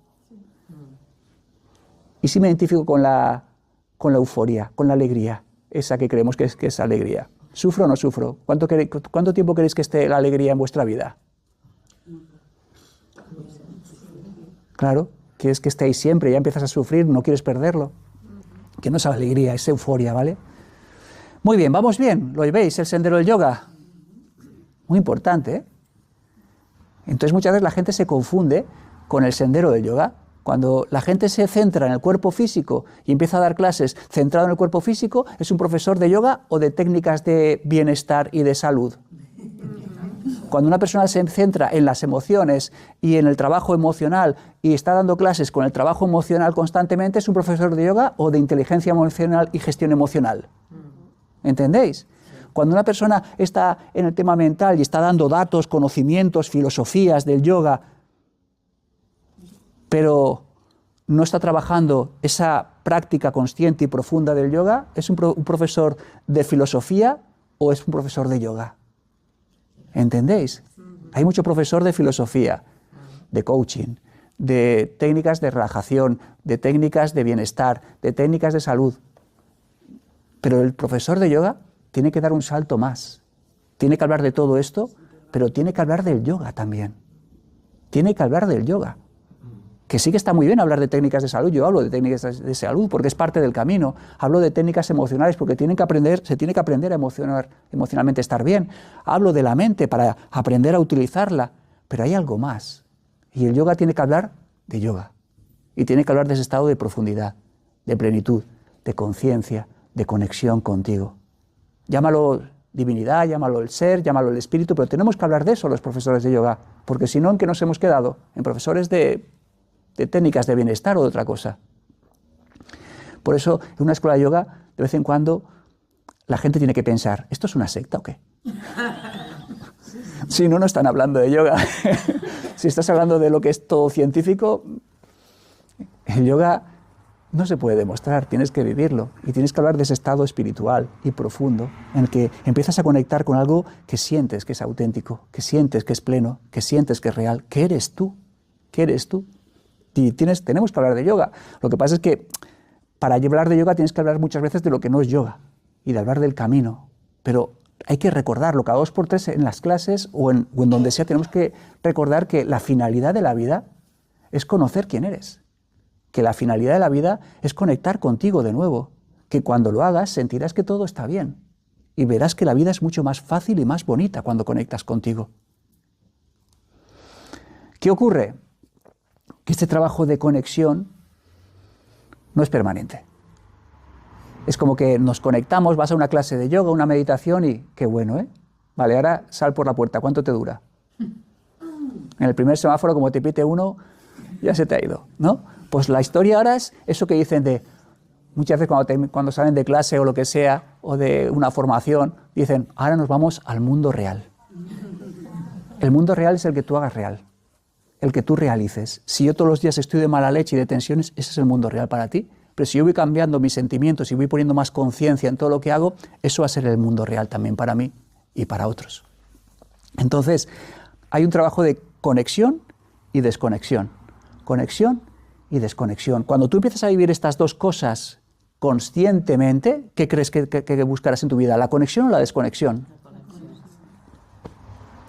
Y si me identifico con la euforia, con la alegría, esa que creemos que es alegría. ¿Sufro o no sufro? ¿Cuánto tiempo queréis que esté la alegría en vuestra vida? Claro, quieres que esté ahí siempre, ya empiezas a sufrir, no quieres perderlo. Que no es alegría, es euforia, ¿vale? Muy bien, vamos bien, ¿lo veis? El sendero del yoga. Muy importante, ¿eh? Entonces muchas veces la gente se confunde con el sendero del yoga. Cuando la gente se centra en el cuerpo físico y empieza a dar clases centrado en el cuerpo físico, ¿es un profesor de yoga o de técnicas de bienestar y de salud? Cuando una persona se centra en las emociones y en el trabajo emocional y está dando clases con el trabajo emocional constantemente, ¿es un profesor de yoga o de inteligencia emocional y gestión emocional? ¿Entendéis? Cuando una persona está en el tema mental y está dando datos, conocimientos, filosofías del yoga, pero no está trabajando esa práctica consciente y profunda del yoga, ¿es un profesor de filosofía o es un profesor de yoga? ¿Entendéis? Hay mucho profesor de filosofía, de coaching, de técnicas de relajación, de técnicas de bienestar, de técnicas de salud. Pero el profesor de yoga tiene que dar un salto más. Tiene que hablar de todo esto, pero tiene que hablar del yoga también. Tiene que hablar del yoga. Que sí que está muy bien hablar de técnicas de salud. Yo hablo de técnicas de salud porque es parte del camino. Hablo de técnicas emocionales porque se tiene que aprender a emocionalmente estar bien. Hablo de la mente para aprender a utilizarla. Pero hay algo más. Y el yoga tiene que hablar de yoga. Y tiene que hablar de ese estado de profundidad, de plenitud, de conciencia, de conexión contigo. Llámalo divinidad, llámalo el ser, llámalo el espíritu, pero tenemos que hablar de eso los profesores de yoga. Porque si no, ¿en qué nos hemos quedado? En profesores de técnicas de bienestar o de otra cosa. Por eso, en una escuela de yoga, de vez en cuando, la gente tiene que pensar, ¿esto es una secta o qué? Si no, no están hablando de yoga. Si estás hablando de lo que es todo científico, el yoga no se puede demostrar, tienes que vivirlo. Y tienes que hablar de ese estado espiritual y profundo, en el que empiezas a conectar con algo que sientes que es auténtico, que sientes que es pleno, que sientes que es real, que eres tú. ¿Qué eres tú? Y tenemos que hablar de yoga. Lo que pasa es que para hablar de yoga tienes que hablar muchas veces de lo que no es yoga y de hablar del camino. Pero hay que recordarlo, cada 2 por 3 en las clases o en donde sea, tenemos que recordar que la finalidad de la vida es conocer quién eres. Que la finalidad de la vida es conectar contigo de nuevo. Que cuando lo hagas sentirás que todo está bien. Y verás que la vida es mucho más fácil y más bonita cuando conectas contigo. ¿Qué ocurre? Que este trabajo de conexión no es permanente. Es como que nos conectamos, vas a una clase de yoga, una meditación y qué bueno, ¿eh? Vale, ahora sal por la puerta, ¿cuánto te dura? En el primer semáforo, como te pite uno, ya se te ha ido, ¿no? Pues la historia ahora es eso que dicen de, muchas veces cuando salen de clase o lo que sea, o de una formación, dicen, ahora nos vamos al mundo real. El mundo real es el que tú hagas real. El que tú realices. Si yo todos los días estoy de mala leche y de tensiones, ese es el mundo real para ti. Pero si yo voy cambiando mis sentimientos y voy poniendo más conciencia en todo lo que hago, eso va a ser el mundo real también para mí y para otros. Entonces, hay un trabajo de conexión y desconexión. Conexión y desconexión. Cuando tú empiezas a vivir estas dos cosas conscientemente, ¿qué crees que buscarás en tu vida? ¿La conexión o la desconexión?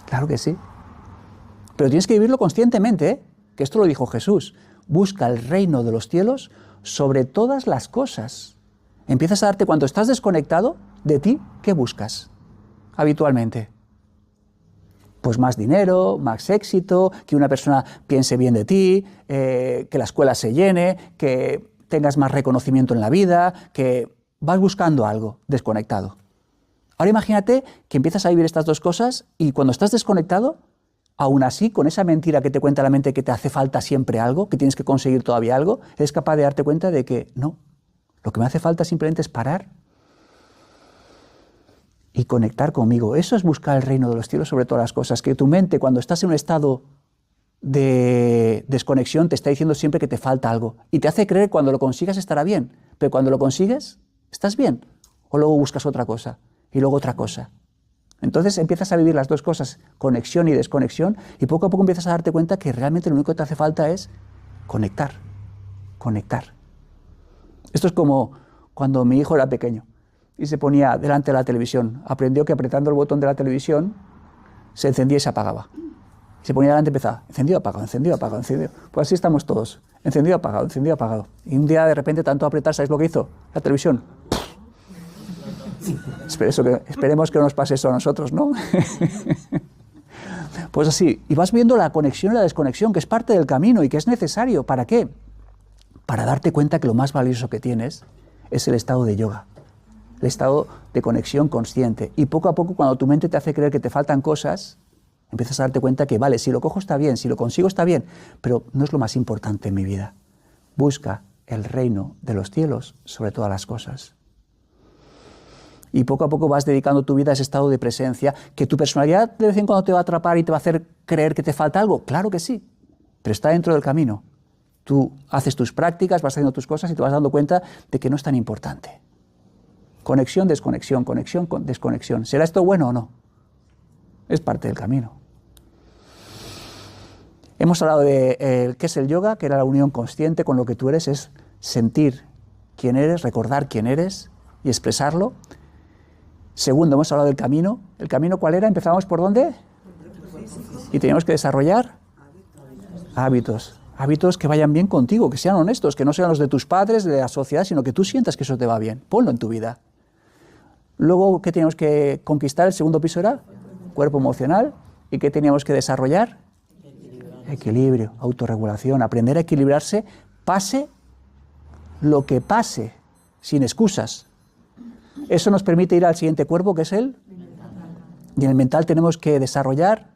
Claro que sí. Pero tienes que vivirlo conscientemente, ¿eh? Que esto lo dijo Jesús. Busca el reino de los cielos sobre todas las cosas. Empiezas a darte cuando estás desconectado de ti, ¿qué buscas habitualmente? Pues más dinero, más éxito, que una persona piense bien de ti, que la escuela se llene, que tengas más reconocimiento en la vida, que vas buscando algo desconectado. Ahora imagínate que empiezas a vivir estas dos cosas y cuando estás desconectado, aún así, con esa mentira que te cuenta la mente que te hace falta siempre algo, que tienes que conseguir todavía algo, eres capaz de darte cuenta de que no, lo que me hace falta simplemente es parar y conectar conmigo. Eso es buscar el reino de los cielos sobre todas las cosas, que tu mente cuando estás en un estado de desconexión te está diciendo siempre que te falta algo y te hace creer que cuando lo consigas estará bien, pero cuando lo consigues, ¿estás bien? O luego buscas otra cosa y luego otra cosa. Entonces empiezas a vivir las dos cosas, conexión y desconexión, y poco a poco empiezas a darte cuenta que realmente lo único que te hace falta es conectar, conectar. Esto es como cuando mi hijo era pequeño y se ponía delante de la televisión. Aprendió que apretando el botón de la televisión se encendía y se apagaba. Se ponía delante y empezaba, encendido, apagado, encendido, apagado, encendido. Pues así estamos todos, encendido, apagado, encendido, apagado. Y un día de repente tanto apretar, ¿sabéis lo que hizo? La televisión. Esperemos que no nos pase eso a nosotros, ¿no? Pues así, y vas viendo la conexión y la desconexión, que es parte del camino y que es necesario. ¿Para qué? Para darte cuenta que lo más valioso que tienes es el estado de yoga, el estado de conexión consciente. Y poco a poco, cuando tu mente te hace creer que te faltan cosas, empiezas a darte cuenta que, vale, si lo cojo está bien, si lo consigo está bien, pero no es lo más importante en mi vida. Busca el reino de los cielos sobre todas las cosas. Y poco a poco vas dedicando tu vida a ese estado de presencia, que tu personalidad de vez en cuando te va a atrapar y te va a hacer creer que te falta algo. Claro que sí, pero está dentro del camino. Tú haces tus prácticas, vas haciendo tus cosas y te vas dando cuenta de que no es tan importante. Conexión, desconexión, conexión, desconexión. ¿Será esto bueno o no? Es parte del camino. Hemos hablado de qué es el yoga, que era la unión consciente con lo que tú eres, es sentir quién eres, recordar quién eres y expresarlo. Segundo, hemos hablado del camino. ¿El camino cuál era? ¿Empezábamos por dónde? Y teníamos que desarrollar hábitos. Hábitos que vayan bien contigo, que sean honestos, que no sean los de tus padres, de la sociedad, sino que tú sientas que eso te va bien. Ponlo en tu vida. Luego, ¿qué teníamos que conquistar? El segundo piso era cuerpo emocional. ¿Y qué teníamos que desarrollar? Equilibrio, autorregulación, aprender a equilibrarse, pase lo que pase, sin excusas. Eso nos permite ir al siguiente cuerpo, que es el mental. Y en el mental tenemos que desarrollar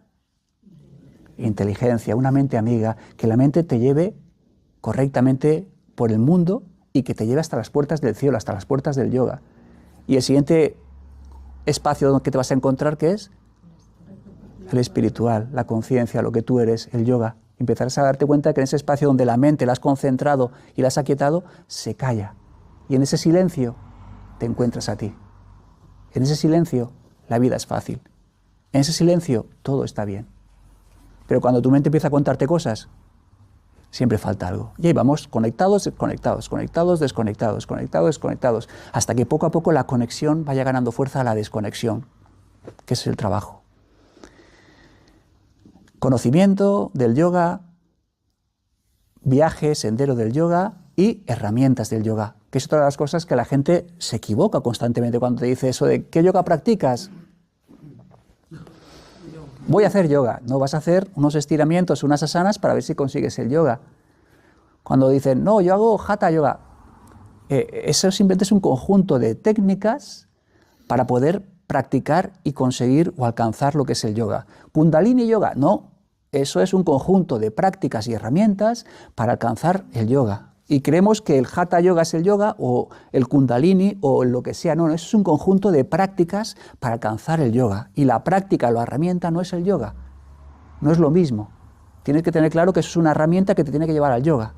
inteligencia, una mente amiga, que la mente te lleve correctamente por el mundo y que te lleve hasta las puertas del cielo, hasta las puertas del yoga. Y el siguiente espacio que te vas a encontrar, ¿qué es? El espiritual, la conciencia, lo que tú eres, el yoga. Empezarás a darte cuenta que en ese espacio donde la mente la has concentrado y la has aquietado, se calla. Y en ese silencio te encuentras a ti. En ese silencio la vida es fácil. En ese silencio todo está bien. Pero cuando tu mente empieza a contarte cosas, siempre falta algo. Y ahí vamos, conectados, desconectados, conectados, desconectados, conectados, desconectados, hasta que poco a poco la conexión vaya ganando fuerza a la desconexión, que es el trabajo. Conocimiento del yoga, viaje, sendero del yoga y herramientas del yoga, que es otra de las cosas que la gente se equivoca constantemente cuando te dice eso de ¿qué yoga practicas? Voy a hacer yoga. No, vas a hacer unos estiramientos, unas asanas para ver si consigues el yoga. Cuando dicen, no, yo hago hatha yoga, eso simplemente es un conjunto de técnicas para poder practicar y conseguir o alcanzar lo que es el yoga. Kundalini yoga, no, eso es un conjunto de prácticas y herramientas para alcanzar el yoga. Y creemos que el hatha yoga es el yoga o el kundalini o lo que sea. No, eso es un conjunto de prácticas para alcanzar el yoga. Y la práctica o la herramienta no es el yoga. No es lo mismo. Tienes que tener claro que eso es una herramienta que te tiene que llevar al yoga.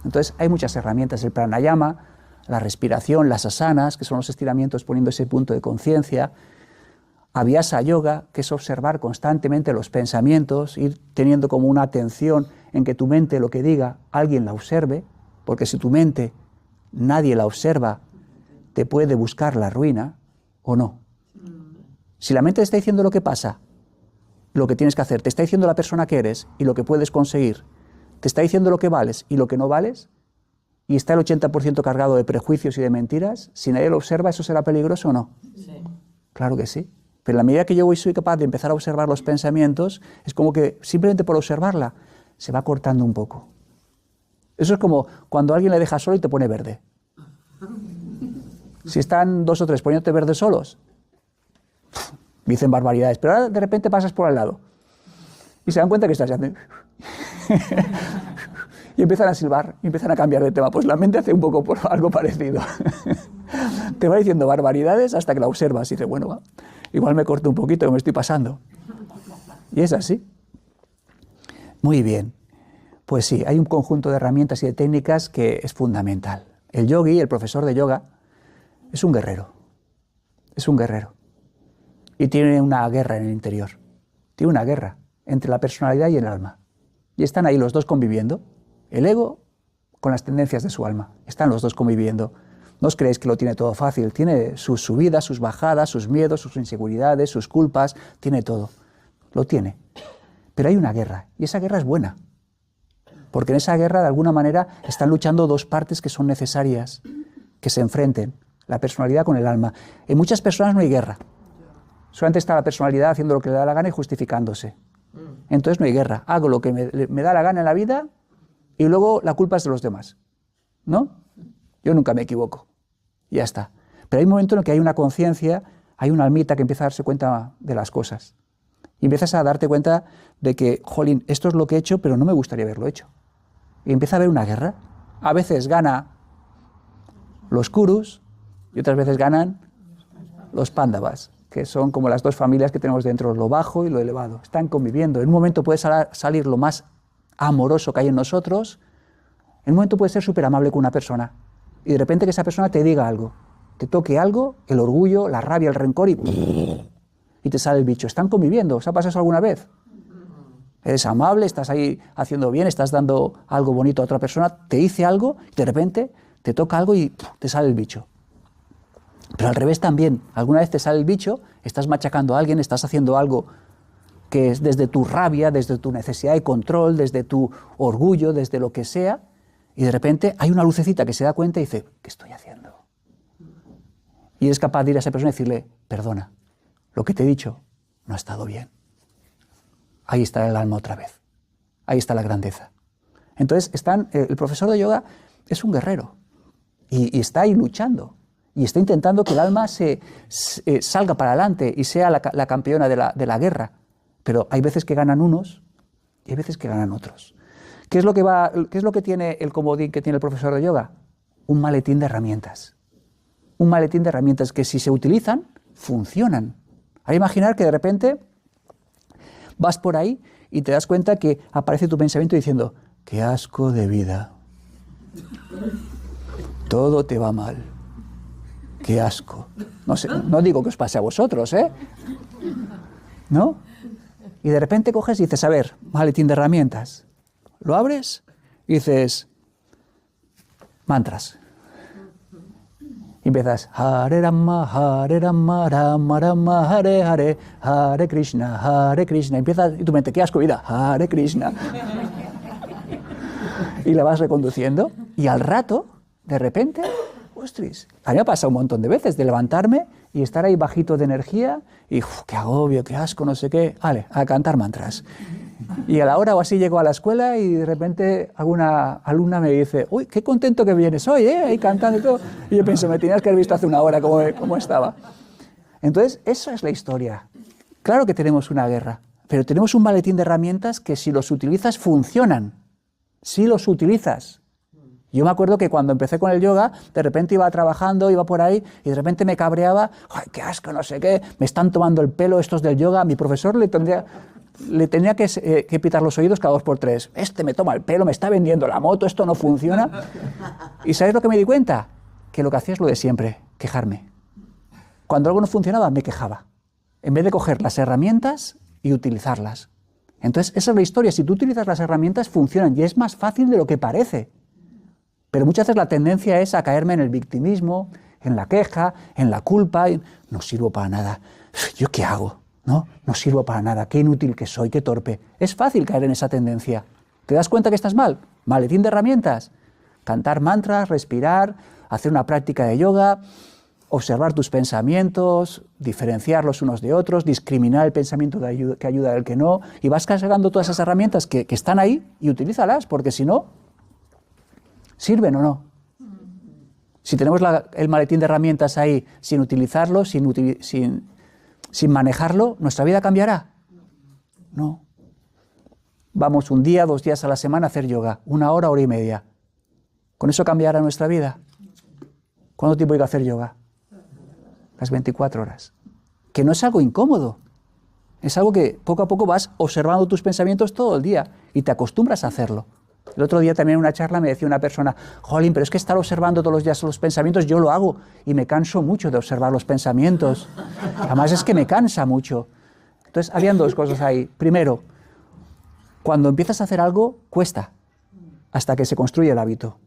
Entonces hay muchas herramientas, el pranayama, la respiración, las asanas, que son los estiramientos poniendo ese punto de conciencia, abhyasa yoga, que es observar constantemente los pensamientos, ir teniendo como una atención en que tu mente lo que diga, alguien la observe, porque si tu mente nadie la observa, te puede buscar la ruina o no. Si la mente te está diciendo lo que pasa, lo que tienes que hacer, te está diciendo la persona que eres y lo que puedes conseguir, te está diciendo lo que vales y lo que no vales, y está el 80% cargado de prejuicios y de mentiras, si nadie lo observa, ¿eso será peligroso o no? Sí. Claro que sí. Pero en la medida que yo hoy soy capaz de empezar a observar los pensamientos, es como que simplemente por observarla se va cortando un poco. Eso es como cuando alguien le deja solo y te pone verde. Si están 2 o 3 poniéndote verde solos, dicen barbaridades, pero ahora de repente pasas por al lado y se dan cuenta que estás haciendo y empiezan a silbar, y empiezan a cambiar de tema. Pues la mente hace un poco por algo parecido. Te va diciendo barbaridades hasta que la observas y dices, bueno, va, igual me corto un poquito, que me estoy pasando. Y es así. Muy bien. Pues sí, hay un conjunto de herramientas y de técnicas que es fundamental. El yogi, el profesor de yoga, es un guerrero. Es un guerrero. Y tiene una guerra en el interior. Tiene una guerra entre la personalidad y el alma. Y están ahí los dos conviviendo. El ego con las tendencias de su alma. Están los dos conviviendo. No os creéis que lo tiene todo fácil. Tiene sus subidas, sus bajadas, sus miedos, sus inseguridades, sus culpas. Tiene todo. Lo tiene. Pero hay una guerra. Y esa guerra es buena. Porque en esa guerra, de alguna manera, están luchando dos partes que son necesarias, que se enfrenten. La personalidad con el alma. En muchas personas no hay guerra. Solamente está la personalidad haciendo lo que le da la gana y justificándose. Entonces no hay guerra. Hago lo que me da la gana en la vida y luego la culpa es de los demás. ¿No? Yo nunca me equivoco. Ya está. Pero hay un momento en el que hay una conciencia, hay una almita que empieza a darse cuenta de las cosas. Y empiezas a darte cuenta de que, jolín, esto es lo que he hecho, pero no me gustaría haberlo hecho. Y empieza a haber una guerra. A veces gana los Kurus y otras veces ganan los Pándavas, que son como las dos familias que tenemos dentro, lo bajo y lo elevado. Están conviviendo. En un momento puede salir lo más amoroso que hay en nosotros, en un momento puede ser súper amable con una persona, y de repente que esa persona te diga algo, te toque algo, el orgullo, la rabia, el rencor, y te sale el bicho. Están conviviendo. ¿Os ha pasado eso alguna vez? Eres amable, estás ahí haciendo bien, estás dando algo bonito a otra persona, te dice algo, y de repente te toca algo y te sale el bicho. Pero al revés también, alguna vez te sale el bicho, estás machacando a alguien, estás haciendo algo que es desde tu rabia, desde tu necesidad de control, desde tu orgullo, desde lo que sea, y de repente hay una lucecita que se da cuenta y dice, ¿qué estoy haciendo? Y eres capaz de ir a esa persona y decirle, perdona, lo que te he dicho no ha estado bien. Ahí está el alma otra vez, ahí está la grandeza. Entonces el profesor de yoga es un guerrero y está ahí luchando. Y está intentando que el alma salga para adelante y sea la campeona de la guerra. Pero hay veces que ganan unos y hay veces que ganan otros. ¿Qué es lo que tiene el comodín que tiene el profesor de yoga? Un maletín de herramientas. Un maletín de herramientas que si se utilizan, funcionan. Ahora imaginar que de repente vas por ahí y te das cuenta que aparece tu pensamiento diciendo, ¡qué asco de vida! Todo te va mal. ¡Qué asco! No digo que os pase a vosotros, ¿eh? ¿No? Y de repente coges y dices, a ver, maletín de herramientas. Lo abres y dices, mantras. Y empiezas, Hare Rama, Rama Rama, Hare Hare, Hare Krishna, Hare Krishna. Y empiezas, y tu mente, qué asco vida, Hare Krishna. Y la vas reconduciendo. Y al rato, de repente, ostras, a mí me ha pasado un montón de veces de levantarme y estar ahí bajito de energía y qué agobio, qué asco, no sé qué. Vale, a cantar mantras. Y a la hora o así llego a la escuela y de repente alguna alumna me dice, uy, qué contento que vienes hoy, ahí cantando y todo. Y yo pienso, me tenías que haber visto hace una hora cómo estaba. Entonces, eso es la historia. Claro que tenemos una guerra, pero tenemos un maletín de herramientas que si los utilizas funcionan. Si los utilizas. Yo me acuerdo que cuando empecé con el yoga, de repente iba trabajando, iba por ahí, y de repente me cabreaba, ¡ay, qué asco, no sé qué! Me están tomando el pelo estos del yoga. Mi profesor le tenía que pitar los oídos cada 2 por 3. Este me toma el pelo, me está vendiendo la moto, esto no funciona. ¿Y sabes lo que me di cuenta? Que lo que hacía es lo de siempre, quejarme. Cuando algo no funcionaba, me quejaba. En vez de coger las herramientas y utilizarlas. Entonces, esa es la historia. Si tú utilizas las herramientas, funcionan, y es más fácil de lo que parece. Pero muchas veces la tendencia es a caerme en el victimismo, en la queja, en la culpa. No sirvo para nada. ¿Yo qué hago? No sirvo para nada. Qué inútil que soy, qué torpe. Es fácil caer en esa tendencia. ¿Te das cuenta que estás mal? Maletín de herramientas. Cantar mantras, respirar, hacer una práctica de yoga, observar tus pensamientos, diferenciarlos unos de otros, discriminar el pensamiento que ayuda del que no, y vas cargando todas esas herramientas que están ahí y utilízalas, porque si no, ¿sirven o no? Si tenemos el maletín de herramientas ahí sin utilizarlo, sin manejarlo, ¿nuestra vida cambiará? No. Vamos 1 día, 2 días a la semana a hacer yoga, 1 hora, 1 hora y media. ¿Con eso cambiará nuestra vida? ¿Cuánto tiempo hay que hacer yoga? Las 24 horas. Que no es algo incómodo. Es algo que poco a poco vas observando tus pensamientos todo el día y te acostumbras a hacerlo. El otro día también en una charla me decía una persona, jolín, pero es que estar observando todos los días los pensamientos, yo lo hago y me canso mucho de observar los pensamientos. Además es que me cansa mucho. Entonces habían 2 cosas ahí. Primero, cuando empiezas a hacer algo, cuesta hasta que se construye el hábito.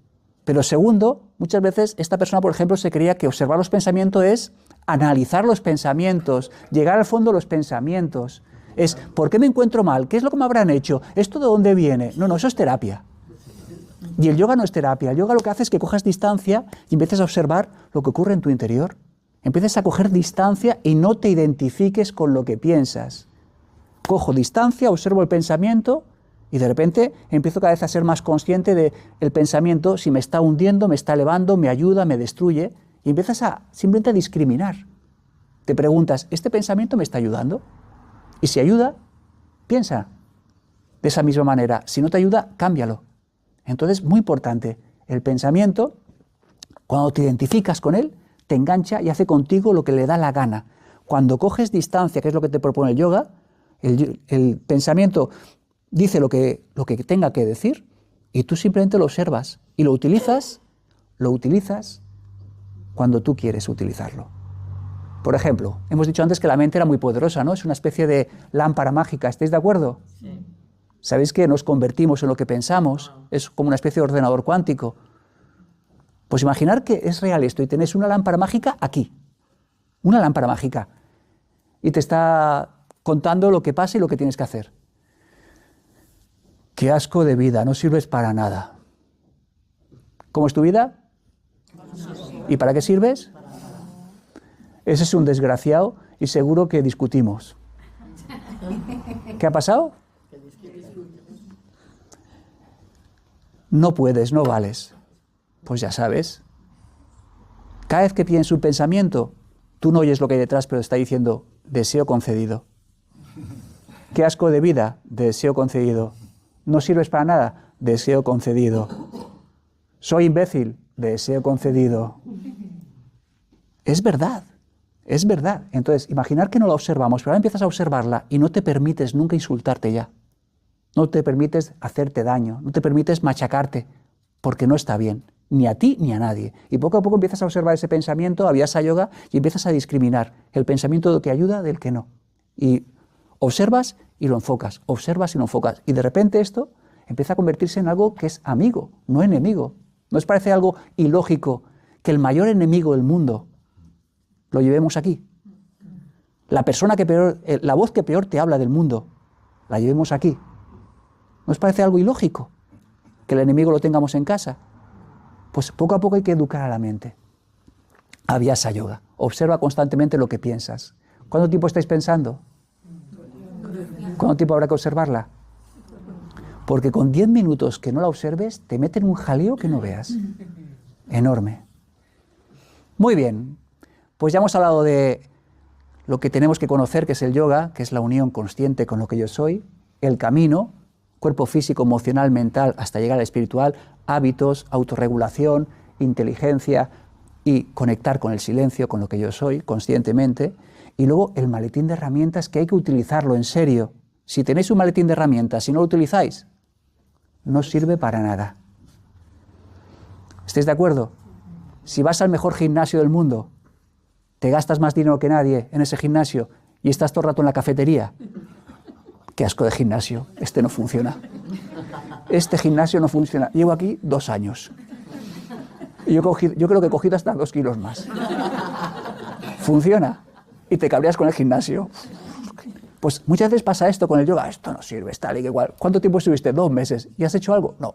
Pero segundo, muchas veces esta persona, por ejemplo, se creía que observar los pensamientos es analizar los pensamientos, llegar al fondo de los pensamientos. Es, ¿por qué me encuentro mal? ¿Qué es lo que me habrán hecho? ¿Esto de dónde viene? No, eso es terapia. Y el yoga no es terapia. El yoga lo que hace es que cojas distancia y empieces a observar lo que ocurre en tu interior. Empieces a coger distancia y no te identifiques con lo que piensas. Cojo distancia, observo el pensamiento y de repente empiezo cada vez a ser más consciente del pensamiento, si me está hundiendo, me está elevando, me ayuda, me destruye, y empiezas a simplemente a discriminar. Te preguntas, ¿este pensamiento me está ayudando? Y si ayuda, piensa de esa misma manera. Si no te ayuda, cámbialo. Entonces, muy importante, el pensamiento, cuando te identificas con él, te engancha y hace contigo lo que le da la gana. Cuando coges distancia, que es lo que te propone el yoga, el pensamiento dice lo que tenga que decir y tú simplemente lo observas y lo utilizas cuando tú quieres utilizarlo. Por ejemplo, hemos dicho antes que la mente era muy poderosa, ¿no? Es una especie de lámpara mágica, ¿estáis de acuerdo? Sí. ¿Sabéis que nos convertimos en lo que pensamos? Es como una especie de ordenador cuántico. Pues imaginar que es real esto y tenéis una lámpara mágica aquí, una lámpara mágica, y te está contando lo que pasa y lo que tienes que hacer. Qué asco de vida, no sirves para nada. ¿Cómo es tu vida? ¿Y para qué sirves? Ese es un desgraciado y seguro que discutimos. ¿Qué ha pasado? No puedes, no vales. Pues ya sabes. Cada vez que piensas un pensamiento, tú no oyes lo que hay detrás, pero está diciendo, deseo concedido. Qué asco de vida, deseo concedido. No sirves para nada, deseo concedido. Soy imbécil, deseo concedido. Es verdad, es verdad. Entonces, imaginar que no la observamos, pero ahora empiezas a observarla y no te permites nunca insultarte ya. No te permites hacerte daño, no te permites machacarte, porque no está bien, ni a ti ni a nadie. Y poco a poco empiezas a observar ese pensamiento, a Vyasa Yoga, y empiezas a discriminar el pensamiento que ayuda del que no. Y observas y lo enfocas, observas y lo enfocas. Y de repente esto empieza a convertirse en algo que es amigo, no enemigo. ¿No os parece algo ilógico que el mayor enemigo del mundo lo llevemos aquí? La persona que peor, la voz que peor te habla del mundo, la llevemos aquí. ¿No os parece algo ilógico que el enemigo lo tengamos en casa? Pues poco a poco hay que educar a la mente. A Vyasa Yoga. Observa constantemente lo que piensas. ¿Cuánto tiempo estáis pensando? ¿Cuánto tiempo habrá que observarla? Porque con 10 minutos que no la observes, te meten un jaleo que no veas. Enorme. Muy bien. Pues ya hemos hablado de lo que tenemos que conocer, que es el yoga, que es la unión consciente con lo que yo soy, el camino, cuerpo físico, emocional, mental, hasta llegar al espiritual, hábitos, autorregulación, inteligencia y conectar con el silencio, con lo que yo soy, conscientemente. Y luego el maletín de herramientas, que hay que utilizarlo en serio. Si tenéis un maletín de herramientas y no lo utilizáis, no sirve para nada. ¿Estáis de acuerdo? Si vas al mejor gimnasio del mundo, te gastas más dinero que nadie en ese gimnasio y estás todo el rato en la cafetería, qué asco de gimnasio, este no funciona. Este gimnasio no funciona. Llevo aquí 2 años. Y yo creo que he cogido hasta 2 kilos más. Funciona. Y te cabreas con el gimnasio. Pues muchas veces pasa esto con el yoga. Esto no sirve, está igual. ¿Cuánto tiempo estuviste? 2 meses. ¿Y has hecho algo? No.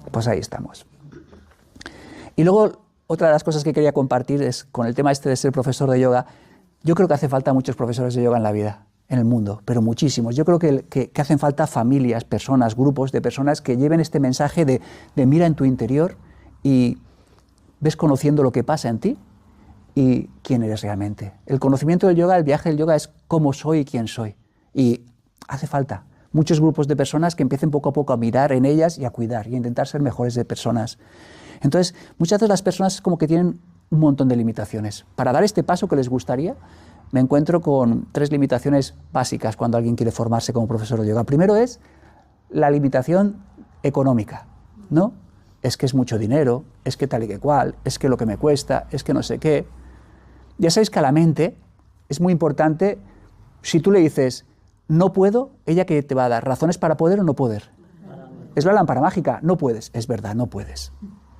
Pues ahí estamos. Y luego, otra de las cosas que quería compartir es, con el tema este de ser profesor de yoga, yo creo que hace falta muchos profesores de yoga en la vida, en el mundo, pero muchísimos. Yo creo que hacen falta familias, personas, grupos de personas que lleven este mensaje de mira en tu interior y ves conociendo lo que pasa en ti y quién eres realmente. El conocimiento del yoga, el viaje del yoga es cómo soy y quién soy. Y hace falta muchos grupos de personas que empiecen poco a poco a mirar en ellas y a cuidar y a intentar ser mejores de personas. Entonces, muchas veces las personas como que tienen un montón de limitaciones. Para dar este paso que les gustaría, me encuentro con 3 limitaciones básicas cuando alguien quiere formarse como profesor de yoga. Primero es la limitación económica, ¿no? Es que es mucho dinero, es que tal y que cual, es que lo que me cuesta, es que no sé qué. Ya sabéis que a la mente es muy importante, si tú le dices, no puedo, ella que te va a dar razones para poder o no poder. Es la lámpara mágica, no puedes, es verdad, no puedes.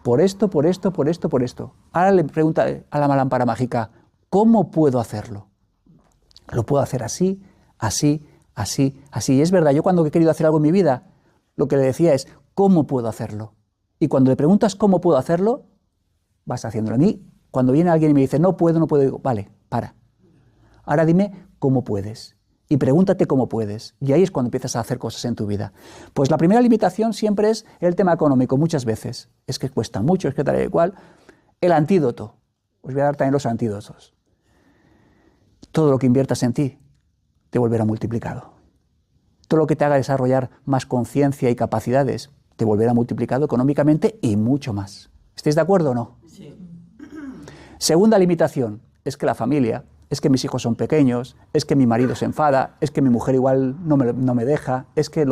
Por esto, por esto, por esto, por esto. Ahora le pregunta a la lámpara mágica, ¿cómo puedo hacerlo? Lo puedo hacer así, así, así, así. Y es verdad, yo cuando he querido hacer algo en mi vida, lo que le decía es, ¿cómo puedo hacerlo? Y cuando le preguntas cómo puedo hacerlo, vas haciéndolo. A mí, cuando viene alguien y me dice, no puedo, digo, vale, para. Ahora dime cómo puedes. Y pregúntate cómo puedes. Y ahí es cuando empiezas a hacer cosas en tu vida. Pues la primera limitación siempre es el tema económico, muchas veces. Es que cuesta mucho, es que tal y cual. El antídoto. Os voy a dar también los antídotos. Todo lo que inviertas en ti te volverá multiplicado. Todo lo que te haga desarrollar más conciencia y capacidades te volverá multiplicado económicamente y mucho más. ¿Estáis de acuerdo o no? Sí. Segunda limitación es que la familia, es que mis hijos son pequeños, es que mi marido se enfada, es que mi mujer igual no me deja, es que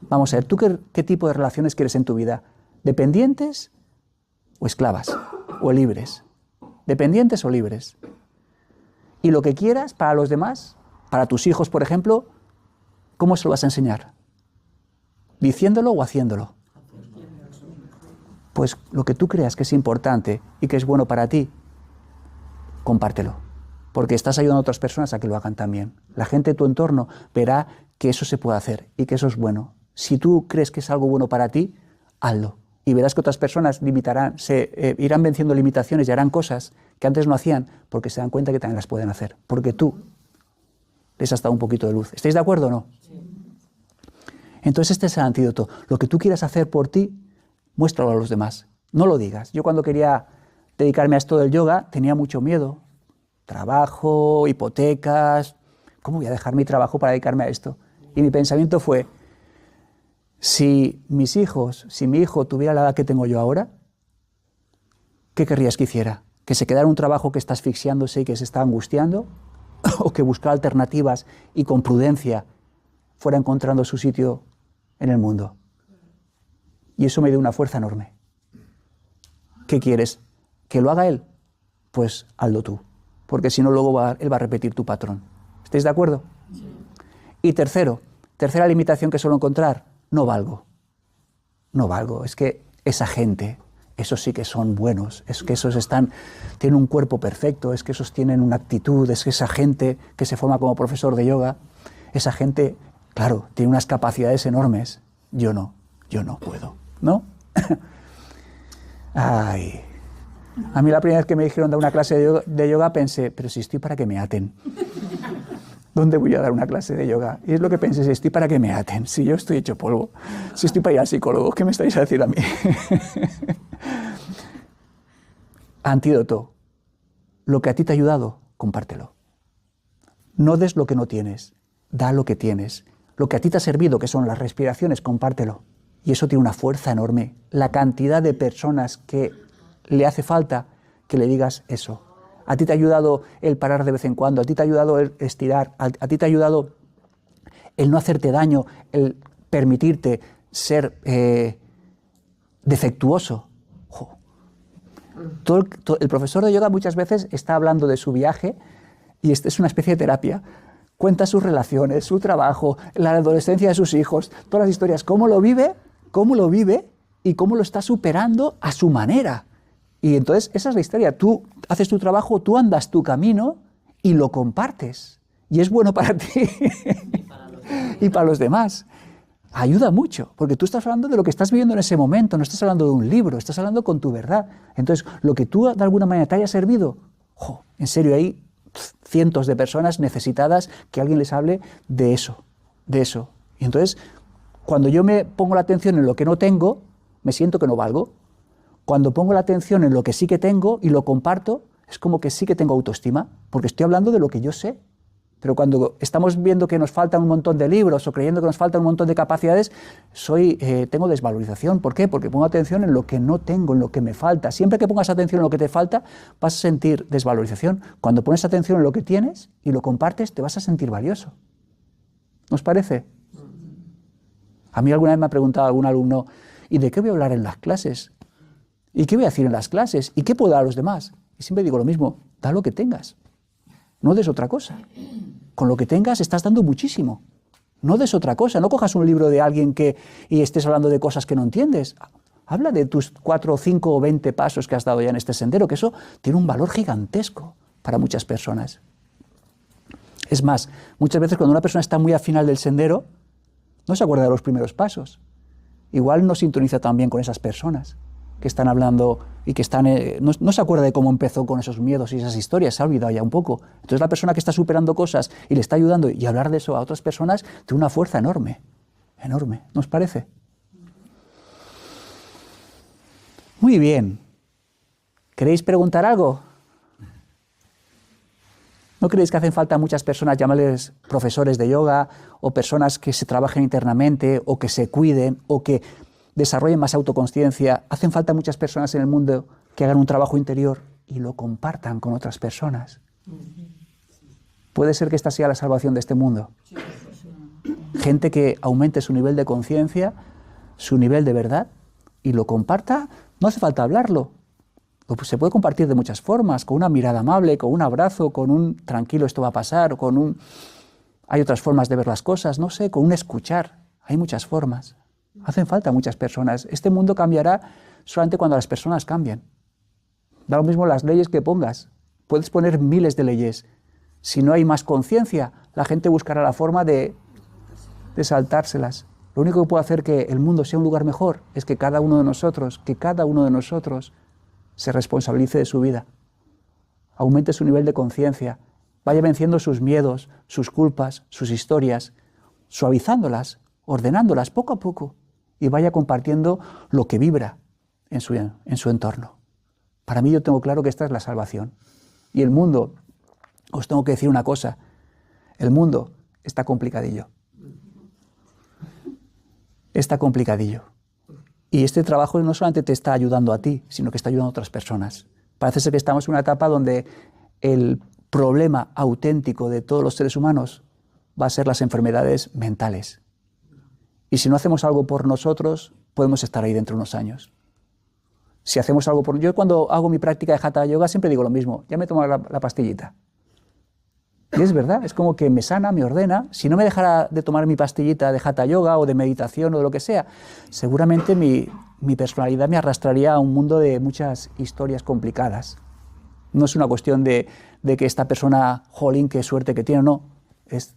Vamos a ver, ¿tú qué tipo de relaciones quieres en tu vida? ¿Dependientes o esclavas? ¿O libres? ¿Dependientes o libres? Y lo que quieras para los demás, para tus hijos, por ejemplo, ¿cómo se lo vas a enseñar? ¿Diciéndolo o haciéndolo? Pues lo que tú creas que es importante y que es bueno para ti, compártelo. Porque estás ayudando a otras personas a que lo hagan también. La gente de tu entorno verá que eso se puede hacer y que eso es bueno. Si tú crees que es algo bueno para ti, hazlo. Y verás que otras personas irán venciendo limitaciones y harán cosas que antes no hacían porque se dan cuenta que también las pueden hacer. Porque tú les has dado un poquito de luz. ¿Estáis de acuerdo o no? Sí. Entonces este es el antídoto. Lo que tú quieras hacer por ti, muéstralo a los demás. No lo digas. Yo cuando quería dedicarme a esto del yoga tenía mucho miedo. Trabajo, hipotecas. ¿Cómo voy a dejar mi trabajo para dedicarme a esto? Y mi pensamiento fue, si mi hijo tuviera la edad que tengo yo ahora, ¿qué querrías que hiciera? ¿Que se quedara en un trabajo que está asfixiándose y que se está angustiando? ¿O que buscara alternativas y con prudencia fuera encontrando su sitio en el mundo? Y eso me dio una fuerza enorme. ¿Qué quieres? ¿Que lo haga él? Pues hazlo tú. Porque si no, luego él va a repetir tu patrón. ¿Estáis de acuerdo? Sí. Y tercera limitación que suelo encontrar, no valgo. No valgo. Es que esa gente, esos sí que son buenos, es que esos tienen un cuerpo perfecto, es que esos tienen una actitud, es que esa gente que se forma como profesor de yoga, esa gente, claro, tiene unas capacidades enormes. Yo no puedo, ¿no? Ay... A mí la primera vez que me dijeron dar una clase de yoga pensé, pero si estoy para que me aten. ¿Dónde voy a dar una clase de yoga? Y es lo que pensé, si estoy para que me aten, si yo estoy hecho polvo, si estoy para ir al psicólogo, ¿qué me estáis a decir a mí? Antídoto. Lo que a ti te ha ayudado, compártelo. No des lo que no tienes, da lo que tienes. Lo que a ti te ha servido, que son las respiraciones, compártelo. Y eso tiene una fuerza enorme. La cantidad de personas que le hace falta que le digas eso. A ti te ha ayudado el parar de vez en cuando, a ti te ha ayudado el estirar, a ti te ha ayudado el no hacerte daño, el permitirte ser defectuoso. El profesor de yoga muchas veces está hablando de su viaje y es una especie de terapia. Cuenta sus relaciones, su trabajo, la adolescencia de sus hijos, todas las historias, cómo lo vive y cómo lo está superando a su manera. Y entonces esa es la historia. Tú haces tu trabajo, tú andas tu camino y lo compartes. Y es bueno para ti y para los demás. Ayuda mucho, porque tú estás hablando de lo que estás viviendo en ese momento, no estás hablando de un libro, estás hablando con tu verdad. Entonces, lo que tú de alguna manera te haya servido, en serio, hay cientos de personas necesitadas que alguien les hable de eso, de eso. Y entonces, cuando yo me pongo la atención en lo que no tengo, me siento que no valgo. Cuando pongo la atención en lo que sí que tengo y lo comparto, es como que sí que tengo autoestima, porque estoy hablando de lo que yo sé. Pero cuando estamos viendo que nos faltan un montón de libros o creyendo que nos faltan un montón de capacidades, tengo desvalorización. ¿Por qué? Porque pongo atención en lo que no tengo, en lo que me falta. Siempre que pongas atención en lo que te falta, vas a sentir desvalorización. Cuando pones atención en lo que tienes y lo compartes, te vas a sentir valioso. ¿No os parece? A mí alguna vez me ha preguntado algún alumno, ¿y de qué voy a hablar en las clases? ¿Y qué voy a decir en las clases? ¿Y qué puedo dar a los demás? Y siempre digo lo mismo, da lo que tengas. No des otra cosa. Con lo que tengas estás dando muchísimo. No des otra cosa. No cojas un libro de alguien y estés hablando de cosas que no entiendes. Habla de tus 4, 5 o 20 pasos que has dado ya en este sendero, que eso tiene un valor gigantesco para muchas personas. Es más, muchas veces cuando una persona está muy al final del sendero, no se acuerda de los primeros pasos. Igual no sintoniza tan bien con esas personas que están hablando y que están no se acuerda de cómo empezó con esos miedos y esas historias, se ha olvidado ya un poco. Entonces la persona que está superando cosas y le está ayudando y hablar de eso a otras personas tiene una fuerza enorme, enorme, ¿no os parece? Muy bien. ¿Queréis preguntar algo? ¿No creéis que hacen falta muchas personas, llamarles profesores de yoga, o personas que se trabajen internamente, o que se cuiden, o que desarrollen más autoconsciencia? Hacen falta muchas personas en el mundo que hagan un trabajo interior y lo compartan con otras personas. Puede ser que esta sea la salvación de este mundo. Gente que aumente su nivel de conciencia, su nivel de verdad, y lo comparta. No hace falta hablarlo. Se puede compartir de muchas formas, con una mirada amable, con un abrazo, con un tranquilo, esto va a pasar, hay otras formas de ver las cosas, no sé, con un escuchar. Hay muchas formas. Hacen falta muchas personas. Este mundo cambiará solamente cuando las personas cambien. Da lo mismo las leyes que pongas. Puedes poner miles de leyes. Si no hay más conciencia, la gente buscará la forma de saltárselas. Lo único que puede hacer que el mundo sea un lugar mejor es que cada uno de nosotros se responsabilice de su vida, aumente su nivel de conciencia, vaya venciendo sus miedos, sus culpas, sus historias, suavizándolas, ordenándolas poco a poco, y vaya compartiendo lo que vibra en su entorno. Para mí yo tengo claro que esta es la salvación. Y el mundo, os tengo que decir una cosa, el mundo está complicadillo. Está complicadillo. Y este trabajo no solamente te está ayudando a ti, sino que está ayudando a otras personas. Parece ser que estamos en una etapa donde el problema auténtico de todos los seres humanos va a ser las enfermedades mentales. Y si no hacemos algo por nosotros, podemos estar ahí dentro de unos años. Si hacemos algo por... Yo cuando hago mi práctica de Hatha Yoga siempre digo lo mismo, ya me tomo la pastillita. Y es verdad, es como que me sana, me ordena. Si no me dejara de tomar mi pastillita de Hatha Yoga o de meditación o de lo que sea, seguramente mi personalidad me arrastraría a un mundo de muchas historias complicadas. No es una cuestión de que esta persona, jolín, qué suerte que tiene, no. Es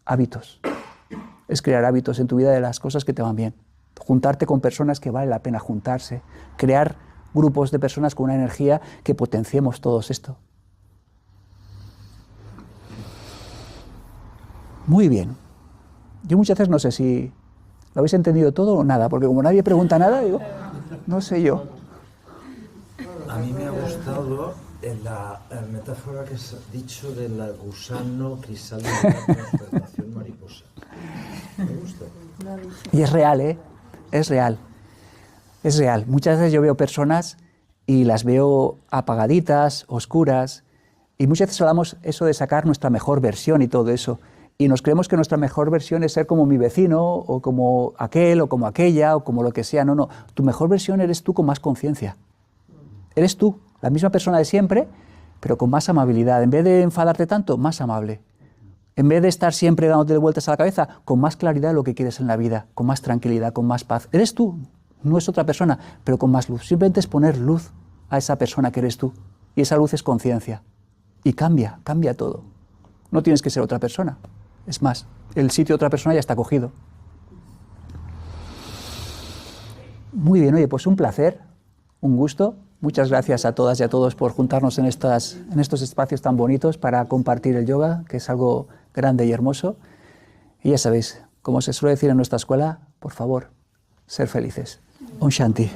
hábitos. Es crear hábitos en tu vida de las cosas que te van bien. Juntarte con personas que vale la pena juntarse. Crear grupos de personas con una energía que potenciemos todo esto. Muy bien. Yo muchas veces no sé si lo habéis entendido todo o nada, porque como nadie pregunta nada, digo, no sé yo. A mí me ha gustado la metáfora que has dicho del gusano crisálida de transformación mariposa. Me gusta. Y es real, ¿eh? Es real. Es real. Muchas veces yo veo personas y las veo apagaditas, oscuras, y muchas veces hablamos eso de sacar nuestra mejor versión y todo eso. Y nos creemos que nuestra mejor versión es ser como mi vecino, o como aquel, o como aquella, o como lo que sea. No, no. Tu mejor versión eres tú con más conciencia. Eres tú, la misma persona de siempre, pero con más amabilidad. En vez de enfadarte tanto, más amable. En vez de estar siempre dándote vueltas a la cabeza, con más claridad de lo que quieres en la vida, con más tranquilidad, con más paz. Eres tú. no es otra persona, pero con más luz. Simplemente es poner luz a esa persona que eres tú. Y esa luz es conciencia. Y cambia todo. No tienes que ser otra persona. Es más, el sitio de otra persona ya está cogido. Muy bien, oye, pues un placer, un gusto. Muchas gracias a todas y a todos por juntarnos en estos espacios tan bonitos para compartir el yoga, que es algo grande y hermoso. Y ya sabéis, como se suele decir en nuestra escuela, por favor, ser felices. Om Shanti.